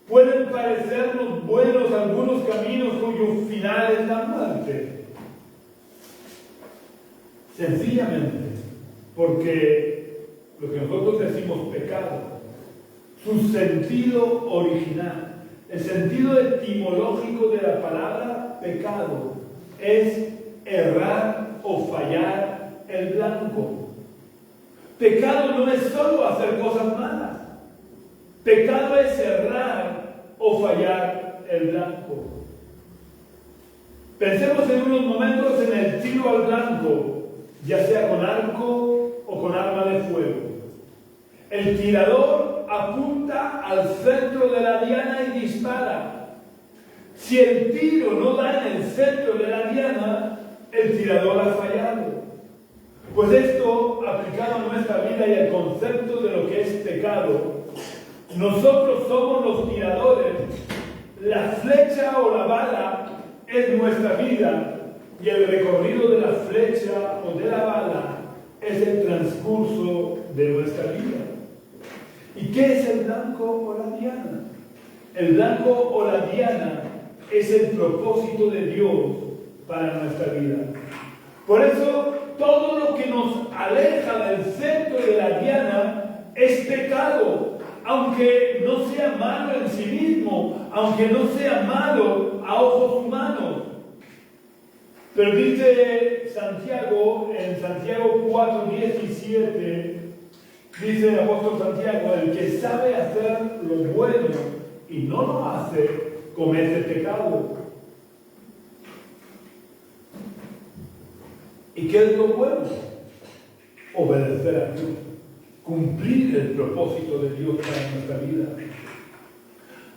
pueden parecernos buenos algunos caminos cuyo final es la muerte? Sencillamente porque lo que nosotros decimos pecado, su sentido original, el sentido etimológico de la palabra pecado es errar o fallar el blanco. Pecado no es solo hacer cosas malas. Pecado es errar o fallar el blanco. Pensemos en unos momentos en el tiro al blanco, ya sea con arco o con arma de fuego. El tirador apunta al centro de la diana y dispara. Si el tiro no da en el centro de la diana, el tirador ha fallado. Pues esto, aplicado a nuestra vida y al concepto de lo que es pecado, nosotros somos los tiradores, la flecha o la bala es nuestra vida y el recorrido de la flecha o de la bala es el transcurso de nuestra vida. ¿Y qué es el blanco o la diana? El blanco o la diana es el propósito de Dios para nuestra vida. Por eso, todo lo que nos aleja del centro de la diana es pecado, aunque no sea malo en sí mismo, aunque no sea malo a ojos humanos. Pero dice Santiago, en Santiago 4:17, dice el apóstol Santiago, el que sabe hacer lo bueno y no lo hace, comete pecado. ¿Y qué es lo bueno? Obedecer a Dios, cumplir el propósito de Dios para nuestra vida.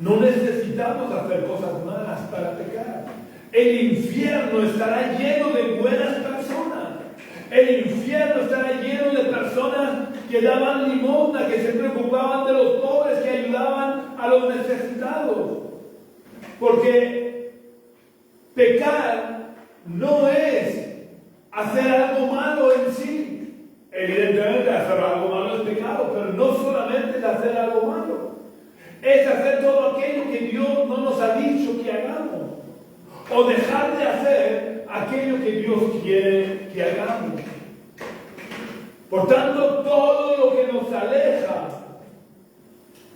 No necesitamos hacer cosas malas para pecar. El infierno estará lleno de buenas personas. El infierno estará lleno de personas que daban limosna, que se preocupaban de los pobres, que ayudaban a los necesitados. Porque pecar no es hacer algo malo en sí. Evidentemente hacer algo malo es pecado, pero no solamente es hacer algo malo. Es hacer todo aquello que Dios no nos ha dicho que hagamos. O dejar de hacer aquello que Dios quiere que hagamos. Por tanto, todo lo que nos aleja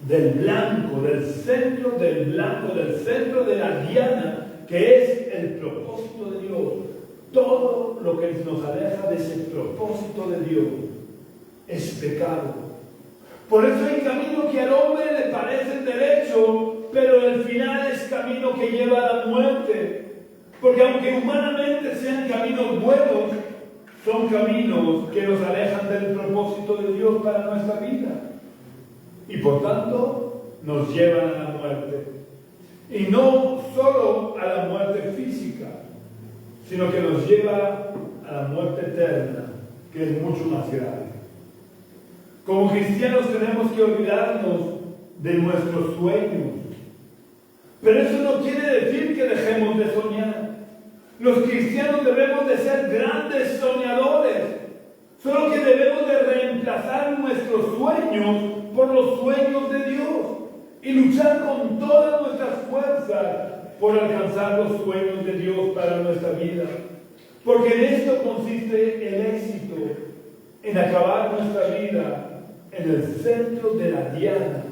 del blanco, del centro de la diana, que es el propósito de Dios, todo lo que nos aleja de ese propósito de Dios es pecado. Por eso hay camino que al hombre le parece derecho, pero el final es camino que lleva a la muerte. Porque aunque humanamente sean caminos buenos, son caminos que nos alejan del propósito de Dios para nuestra vida. Y por tanto, nos llevan a la muerte. Y no solo a la muerte física, sino que nos lleva a la muerte eterna, que es mucho más grave. Como cristianos tenemos que olvidarnos de nuestros sueños. Pero eso no quiere decir que dejemos de soñar. Los cristianos debemos de ser grandes soñadores. Solo que debemos de reemplazar nuestros sueños por los sueños de Dios y luchar con todas nuestras fuerzas por alcanzar los sueños de Dios para nuestra vida. Porque en esto consiste el éxito, en acabar nuestra vida en el centro de la diana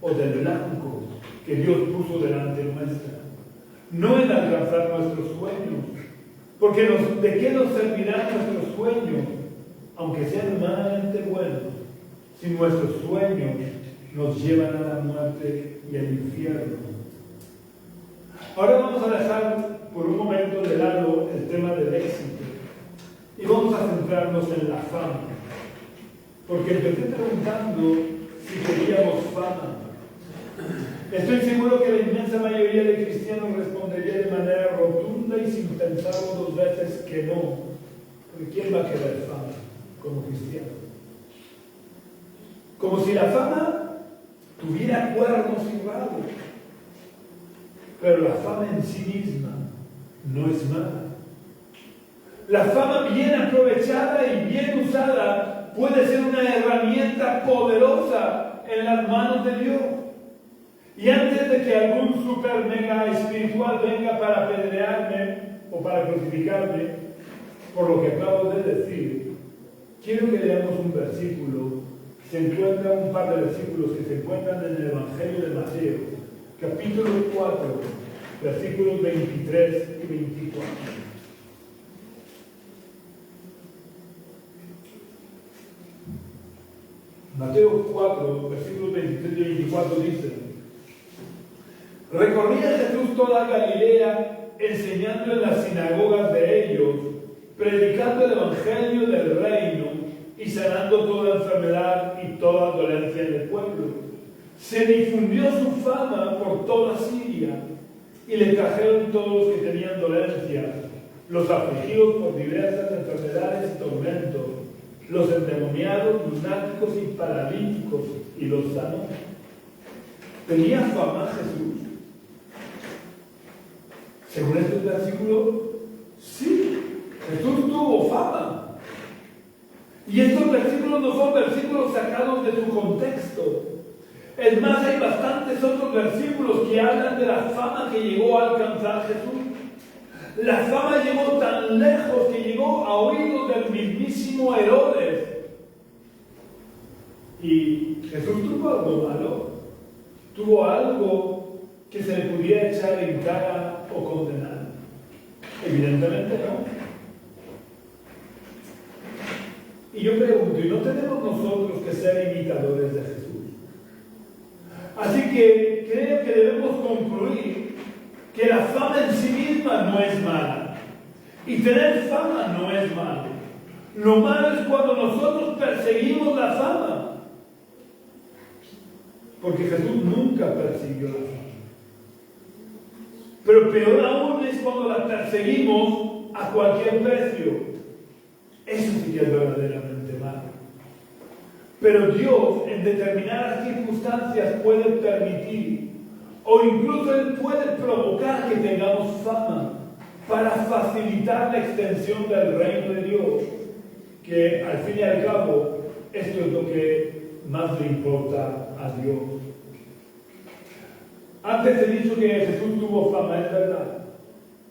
o del blanco que Dios puso delante nuestra. No en alcanzar nuestros sueños. Porque ¿de qué nos servirán nuestros sueños? Aunque sean humanamente buenos, si nuestros sueños nos llevan a la muerte y al infierno. Ahora vamos a dejar por un momento de lado el tema del éxito y vamos a centrarnos en la fama. Porque empecé preguntando si queríamos fama. Estoy seguro que la inmensa mayoría de cristianos respondería de manera rotunda y sin pensarlo dos veces que no. Porque ¿quién va a querer fama como cristiano? Como si la fama tuviera cuernos y rabos. Pero la fama en sí misma no es mala. La fama bien aprovechada y bien usada puede ser una herramienta poderosa en las manos de Dios. Y antes de que algún super mega espiritual venga para apedrearme o para crucificarme por lo que acabo de decir, quiero que leamos un versículo. Se encuentra un par de versículos que se encuentran en el Evangelio de Mateo, capítulo 4, versículos 23 y 24. Mateo 4, versículos 23 y 24 dice: recorría Jesús toda Galilea, enseñando en las sinagogas de ellos, predicando el evangelio del reino y sanando toda enfermedad y toda dolencia en el pueblo. Se difundió su fama por toda Siria y le trajeron todos los que tenían dolencias, los afligidos por diversas enfermedades y tormentos, los endemoniados, lunáticos y paralíticos, y los sanó. ¿Tenía fama Jesús? Según este versículo, sí, Jesús tuvo fama. Y estos versículos no son versículos sacados de su contexto. Es más, hay bastantes otros versículos que hablan de la fama que llegó a alcanzar Jesús. La fama llegó tan lejos que llegó a oídos del mismísimo Herodes. ¿Y Jesús tuvo algo malo? ¿Tuvo algo que se le pudiera echar en cara o condenar? Evidentemente no. Y yo pregunto, ¿y no tenemos nosotros que ser imitadores de Jesús? Así que creo que debemos concluir que la fama en sí misma no es mala. Y tener fama no es malo. Lo malo es cuando nosotros perseguimos la fama. Porque Jesús nunca persiguió la fama. Pero peor aún es cuando la perseguimos a cualquier precio. Eso sí que es verdaderamente malo. Pero Dios en determinadas circunstancias puede permitir, o incluso Él puede provocar que tengamos fama para facilitar la extensión del reino de Dios, que al fin y al cabo esto es lo que más le importa a Dios. Antes he dicho que Jesús tuvo fama, es verdad,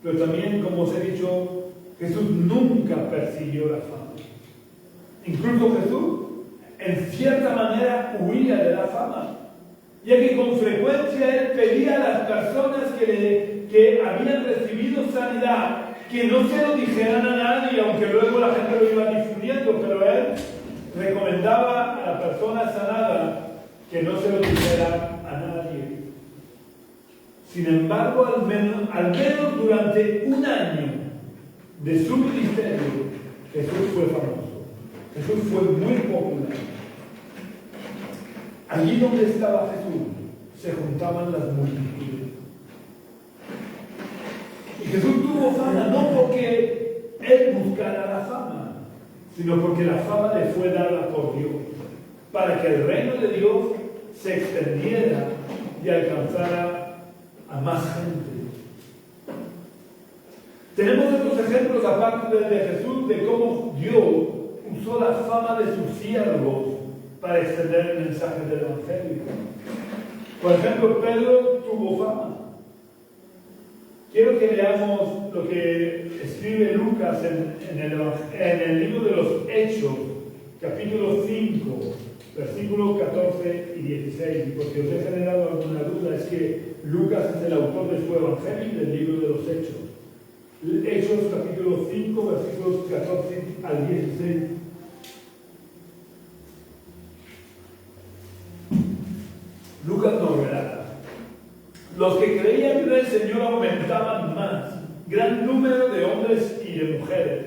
pero también, como os he dicho, Jesús nunca persiguió la fama. Incluso Jesús, en cierta manera, huía de la fama, ya que con frecuencia Él pedía a las personas que habían recibido sanidad que no se lo dijeran a nadie, aunque luego la gente lo iba difundiendo, pero Él recomendaba a la persona sanada que no se lo dijera a nadie. Sin embargo, al menos durante un año de su ministerio, Jesús fue famoso. Jesús fue muy popular. Allí donde estaba Jesús, se juntaban las multitudes. Y Jesús tuvo fama no porque Él buscara la fama, sino porque la fama le fue dada por Dios, para que el reino de Dios se extendiera y alcanzara a más gente. Tenemos otros ejemplos aparte del de Jesús de cómo Dios usó la fama de sus siervos para extender el mensaje del Evangelio. Por ejemplo, Pedro tuvo fama. Quiero que leamos lo que escribe Lucas en el libro de los Hechos, capítulo 5, versículos 14 y 16. Y porque os he generado alguna duda, es que Lucas es el autor de su Evangelio y del libro de los Hechos. Hechos capítulo 5, versículos 14 al 16. Lucas nos relata: los que creían en el Señor aumentaban más, gran número de hombres y de mujeres,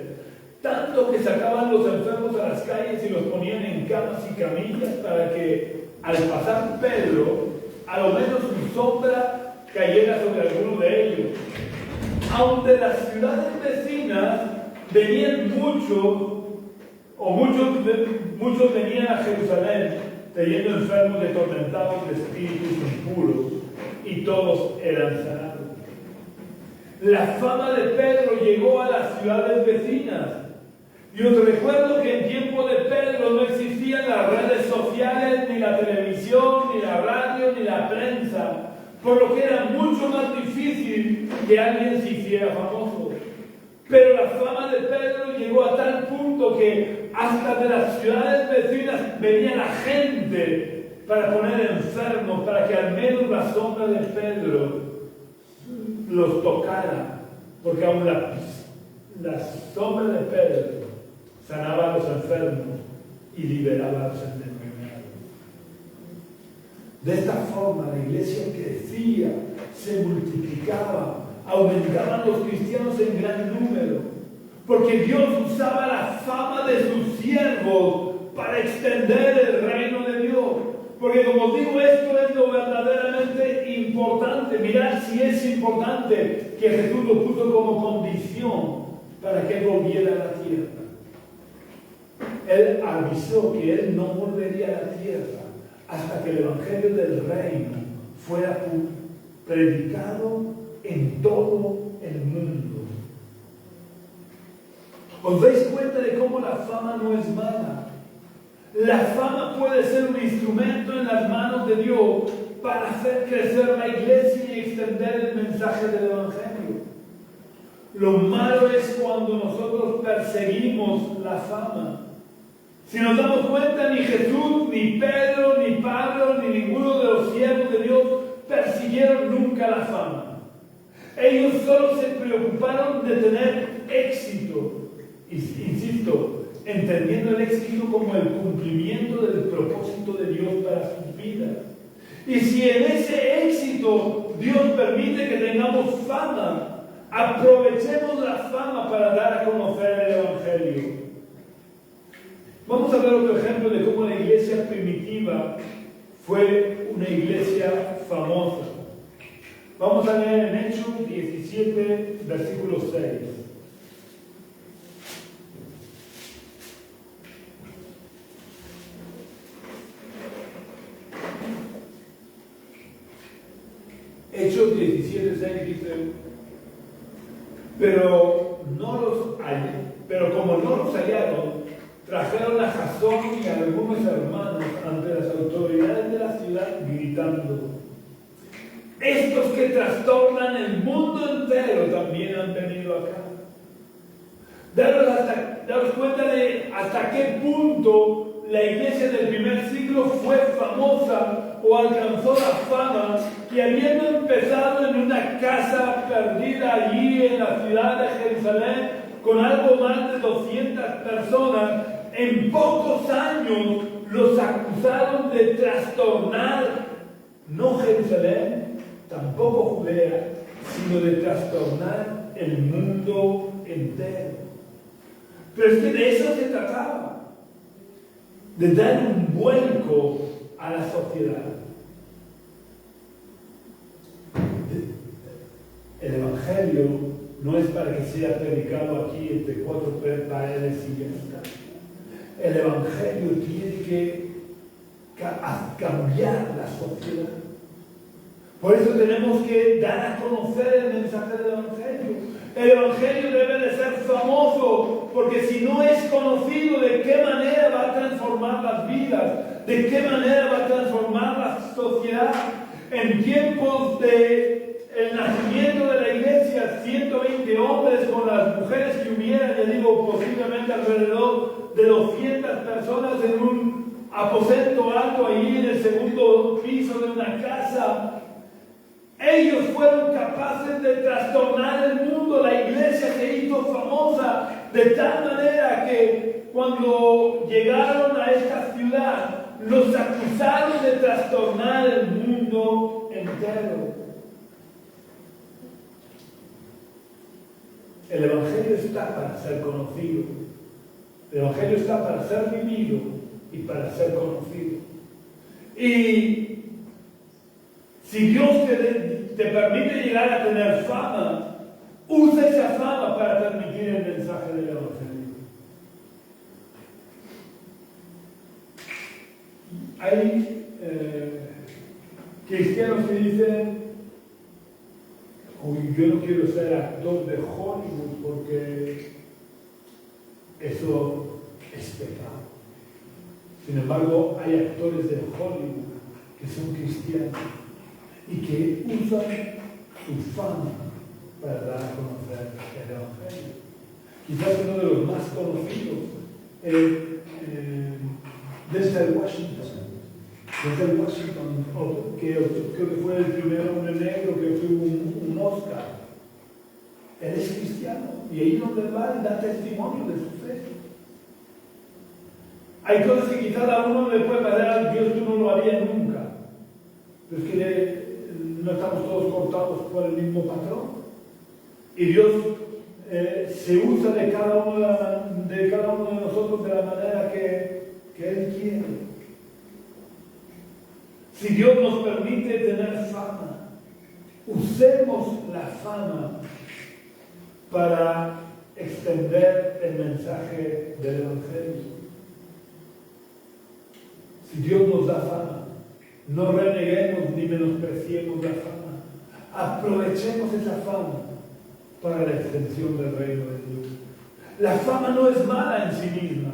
tanto que sacaban los enfermos a las calles y los ponían en camas y camillas para que, al pasar Pedro, a lo menos su sombra cayera sobre alguno de ellos. Aun de las ciudades vecinas venían muchos venían a Jerusalén, trayendo enfermos y atormentados de espíritus impuros, y todos eran sanados. La fama de Pedro llegó a las ciudades vecinas. Y os recuerdo que en tiempo de Pedro no existían las redes sociales, ni la televisión, ni la radio, ni la prensa, por lo que era mucho más difícil que alguien se hiciera famoso. Pero la fama de Pedro llegó a tal punto que hasta de las ciudades vecinas venía la gente para poner enfermos, para que al menos la sombra de Pedro los tocara, porque aún la sombra de Pedro sanaba a los enfermos y liberaba a los endemoniados. De esta forma la iglesia crecía, se multiplicaba, aumentaban los cristianos en gran número, porque Dios usaba la fama de sus siervos para extender el reino de Dios. Porque como os digo, esto es lo verdaderamente importante importante. Mirad si es importante que Jesús lo puso como condición para que volviera a la tierra. Él avisó que él no volvería a la tierra hasta que el Evangelio del Reino fuera predicado en todo el mundo. ¿Os dais cuenta de cómo la fama no es mala? La fama puede ser un instrumento en las manos de Dios para hacer crecer la iglesia y extender el mensaje del Evangelio. Lo malo es cuando nosotros perseguimos la fama. Si nos damos cuenta, ni Jesús, ni Pedro, ni Pablo, ni ninguno de los siervos de Dios persiguieron nunca la fama. Ellos solo se preocuparon de tener éxito. Insisto, entendiendo el éxito como el cumplimiento del propósito de Dios para sus vidas. Y si en ese éxito Dios permite que tengamos fama, aprovechemos la fama para dar a conocer el Evangelio. Vamos a ver otro ejemplo de cómo la iglesia primitiva fue una iglesia famosa. Vamos a leer en Hechos 17, versículo 6. Hechos 17:6 dice, pero como no los hallaron, trajeron a Jasón y a algunos hermanos ante las autoridades de la ciudad gritando, estos que trastornan el mundo entero también han venido acá. Daros cuenta de hasta qué punto la iglesia del primer siglo fue famosa o alcanzó la fama, que habiendo empezado en una casa perdida allí en la ciudad de Jerusalén con algo más de 200 personas, en pocos años los acusaron de trastornar no Jerusalén, tampoco Judea, sino de trastornar el mundo entero. Pero es que de eso se trataba, de dar un vuelco a la sociedad. El Evangelio no es para que sea predicado aquí entre cuatro paredes y ya está. El Evangelio tiene que cambiar la sociedad. Por eso tenemos que dar a conocer el mensaje del Evangelio. El Evangelio debe de ser famoso, porque si no es conocido, ¿de qué manera va a transformar las vidas? ¿De qué manera va a transformar la sociedad? En tiempos del nacimiento de la iglesia, 120 hombres con las mujeres que hubieran, ya digo, posiblemente alrededor de 200 personas en un aposento alto ahí en el segundo piso de una casa. Ellos fueron capaces de trastornar el mundo. La iglesia se hizo famosa de tal manera que cuando llegaron a esta ciudad, los acusaron de trastornar el mundo entero. El Evangelio está para ser conocido. El Evangelio está para ser vivido y para ser conocido. Y si Dios te permite llegar a tener fama, usa esa fama para transmitir el mensaje del Evangelio. Hay cristianos que dicen, uy, yo no quiero ser actor de Hollywood porque eso es pecado. Sin embargo, hay actores de Hollywood que son cristianos y que usan su fama para dar a conocer el Evangelio. Quizás uno de los más conocidos es Denzel Washington. Denzel Washington, que creo que fue el primer hombre negro que tuvo un Oscar. Él es cristiano y ahí donde va da testimonio de su fe. Hay cosas que quizás a uno le puede parecer a Dios, tú no lo harías nunca. Pero es que no estamos todos cortados por el mismo patrón. Y Dios se usa de cada uno de nosotros de la manera que Él quiere. Si Dios nos permite tener fama, usemos la fama para extender el mensaje del Evangelio. Si Dios nos da fama, no reneguemos ni menospreciemos la fama. Aprovechemos esa fama para la extensión del reino de Dios. La fama no es mala en sí misma.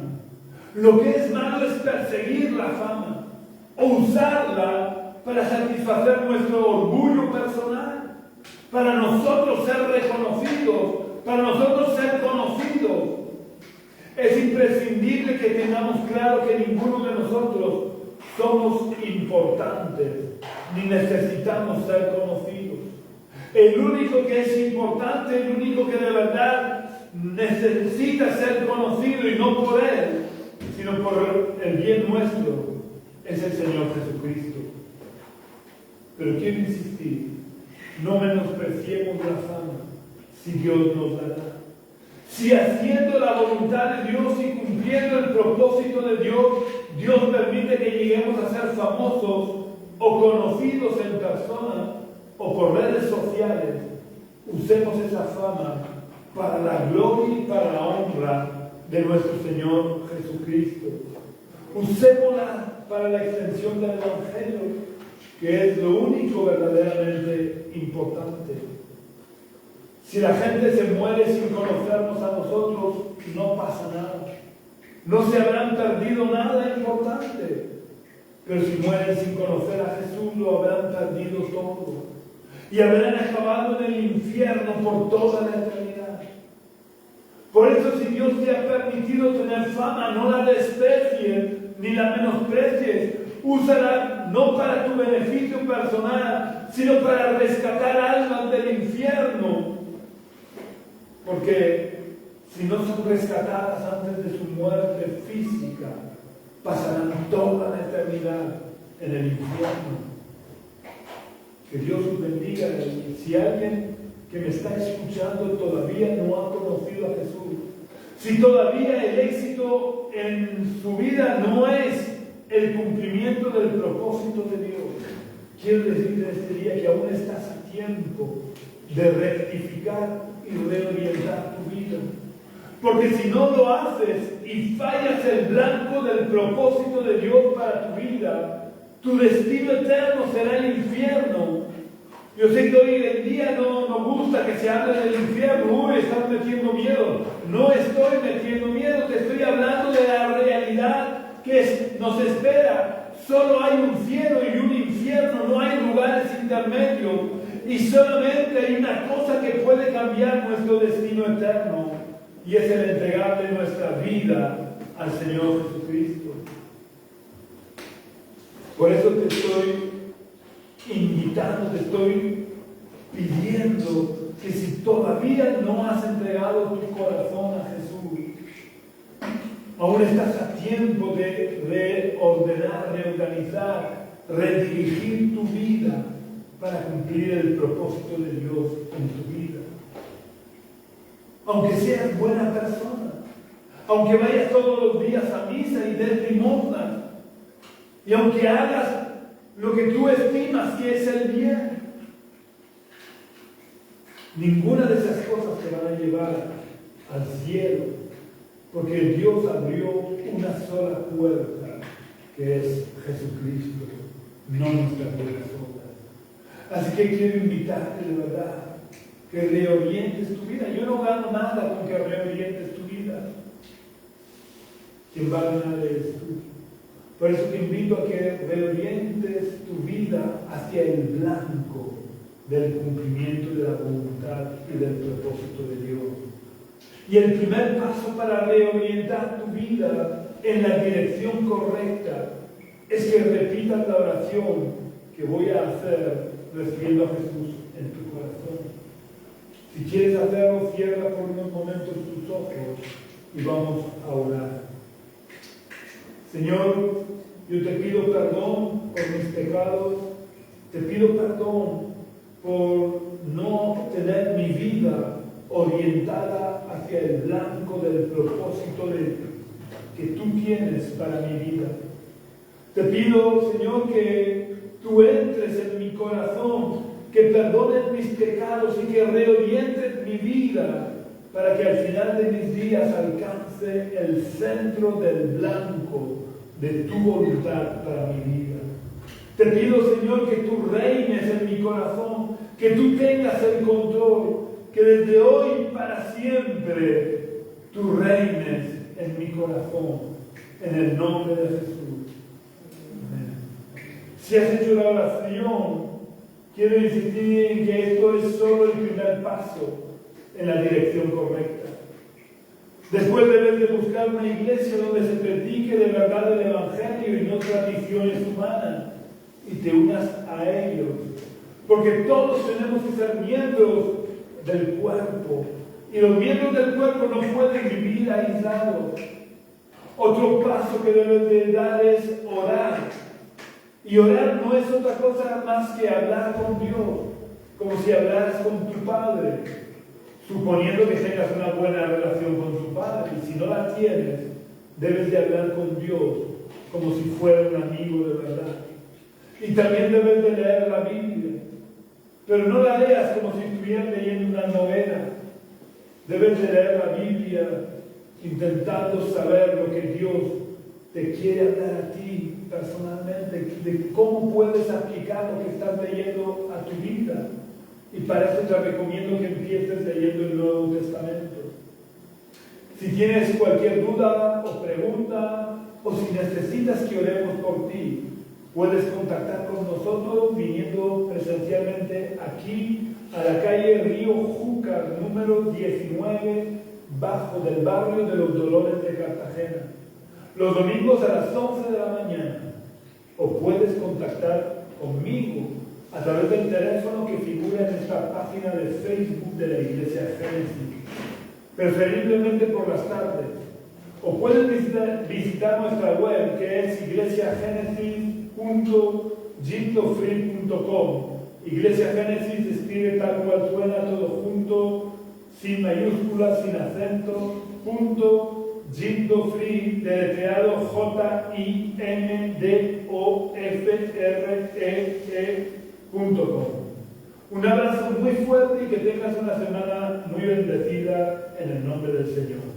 Lo que es malo es perseguir la fama o usarla para satisfacer nuestro orgullo personal, para nosotros ser reconocidos, para nosotros ser conocidos. Es imprescindible que tengamos claro que ninguno de nosotros somos importantes, ni necesitamos ser conocidos. El único que es importante, el único que de verdad necesita ser conocido, y no por Él, sino por el bien nuestro, es el Señor Jesucristo. Pero quiero insistir, no menospreciemos la fama si Dios nos la da. Si haciendo la voluntad de Dios y cumpliendo el propósito de Dios, Dios permite que lleguemos a ser famosos o conocidos en persona o por redes sociales, usemos esa fama para la gloria y para la honra de nuestro Señor Jesucristo. Usémosla para la extensión del Evangelio, que es lo único verdaderamente importante. Si la gente se muere sin conocernos a nosotros, no pasa nada. No se habrán perdido nada importante. Pero si mueren sin conocer a Jesús, lo habrán perdido todo. Y habrán acabado en el infierno por toda la eternidad. Por eso, si Dios te ha permitido tener fama, no la desprecies ni la menosprecies. Úsala no para tu beneficio personal, sino para rescatar almas del infierno. Porque si no son rescatadas antes de su muerte física, pasarán toda la eternidad en el infierno. Que Dios los bendiga. Y si alguien que me está escuchando todavía no ha conocido a Jesús, si todavía el éxito en su vida no es el cumplimiento del propósito de Dios, quiero decirte este día que aún estás a tiempo de rectificar y reorientar tu vida. Porque si no lo haces y fallas el blanco del propósito de Dios para tu vida, tu destino eterno será el infierno. Yo sé que hoy en día no gusta que se hable del infierno. Uy, estás metiendo miedo. No estoy metiendo miedo, te estoy hablando de la realidad que nos espera. Solo hay un cielo y un infierno, no hay lugares intermedios. Y solamente hay una cosa que puede cambiar nuestro destino eterno, y es el entregarle nuestra vida al Señor Jesucristo. Por eso te estoy invitando, te estoy pidiendo que si todavía no has entregado tu corazón a Jesús, aún estás a tiempo de reordenar, reorganizar, redirigir tu vida para cumplir el propósito de Dios en tu vida. Aunque seas buena persona, aunque vayas todos los días a misa y des limosna, y aunque hagas lo que tú estimas que es el bien, ninguna de esas cosas te van a llevar al cielo, porque Dios abrió una sola puerta, que es Jesucristo, no nuestras buenas obras. Así que quiero invitarte de verdad que reorientes tu vida. Yo no gano nada con que reorientes tu vida. Quien va a ganar eres tú. Por eso te invito a que reorientes tu vida hacia el blanco del cumplimiento de la voluntad y del propósito de Dios. Y el primer paso para reorientar tu vida en la dirección correcta es que repitas la oración que voy a hacer recibiendo a Jesús en tu corazón. Si quieres hacerlo, cierra por unos momentos tus ojos y vamos a orar. Señor, yo te pido perdón por mis pecados, te pido perdón por no tener mi vida orientada hacia el blanco del propósito que tú tienes para mi vida. Te pido, Señor, que tú entres en mi corazón que perdones mis pecados y que reorientes mi vida para que al final de mis días alcance el centro del blanco de tu voluntad para mi vida. Te pido, Señor, que tú reines en mi corazón, que tú tengas el control, que desde hoy para siempre tú reines en mi corazón, en el nombre de Jesús. Amén. Si has hecho la oración, quiero insistir en que esto es solo el primer paso en la dirección correcta. Después debes de buscar una iglesia donde se predique de verdad el Evangelio y no tradiciones humanas, y te unas a ellos. Porque todos tenemos que ser miembros del cuerpo, y los miembros del cuerpo no pueden vivir aislados. Otro paso que debes de dar es orar. Y orar no es otra cosa más que hablar con Dios, como si hablaras con tu Padre, suponiendo que tengas una buena relación con tu Padre. Y si no la tienes, debes de hablar con Dios como si fuera un amigo de verdad. Y también debes de leer la Biblia, pero no la leas como si estuvieras leyendo una novela. Debes de leer la Biblia intentando saber lo que Dios te quiere hablar a ti personalmente, de cómo puedes aplicar lo que estás leyendo a tu vida. Y para eso te recomiendo que empieces leyendo el Nuevo Testamento. Si tienes cualquier duda o pregunta, o si necesitas que oremos por ti, puedes contactar con nosotros viniendo presencialmente aquí a la calle Río Júcar, número 19, bajo del barrio de los Dolores de Cartagena, los domingos a las 11 de la mañana. O puedes contactar conmigo a través del teléfono que figura en esta página de Facebook de la Iglesia Génesis, preferiblemente por las tardes. O puedes visitar nuestra web, que es iglesiagenesis.gintofree.com. Iglesia Génesis se escribe tal cual suena, todo junto, sin mayúsculas, sin acento, Gintofree, deletreado JINDOFREE.com. Un abrazo muy fuerte y que tengas una semana muy bendecida en el nombre del Señor.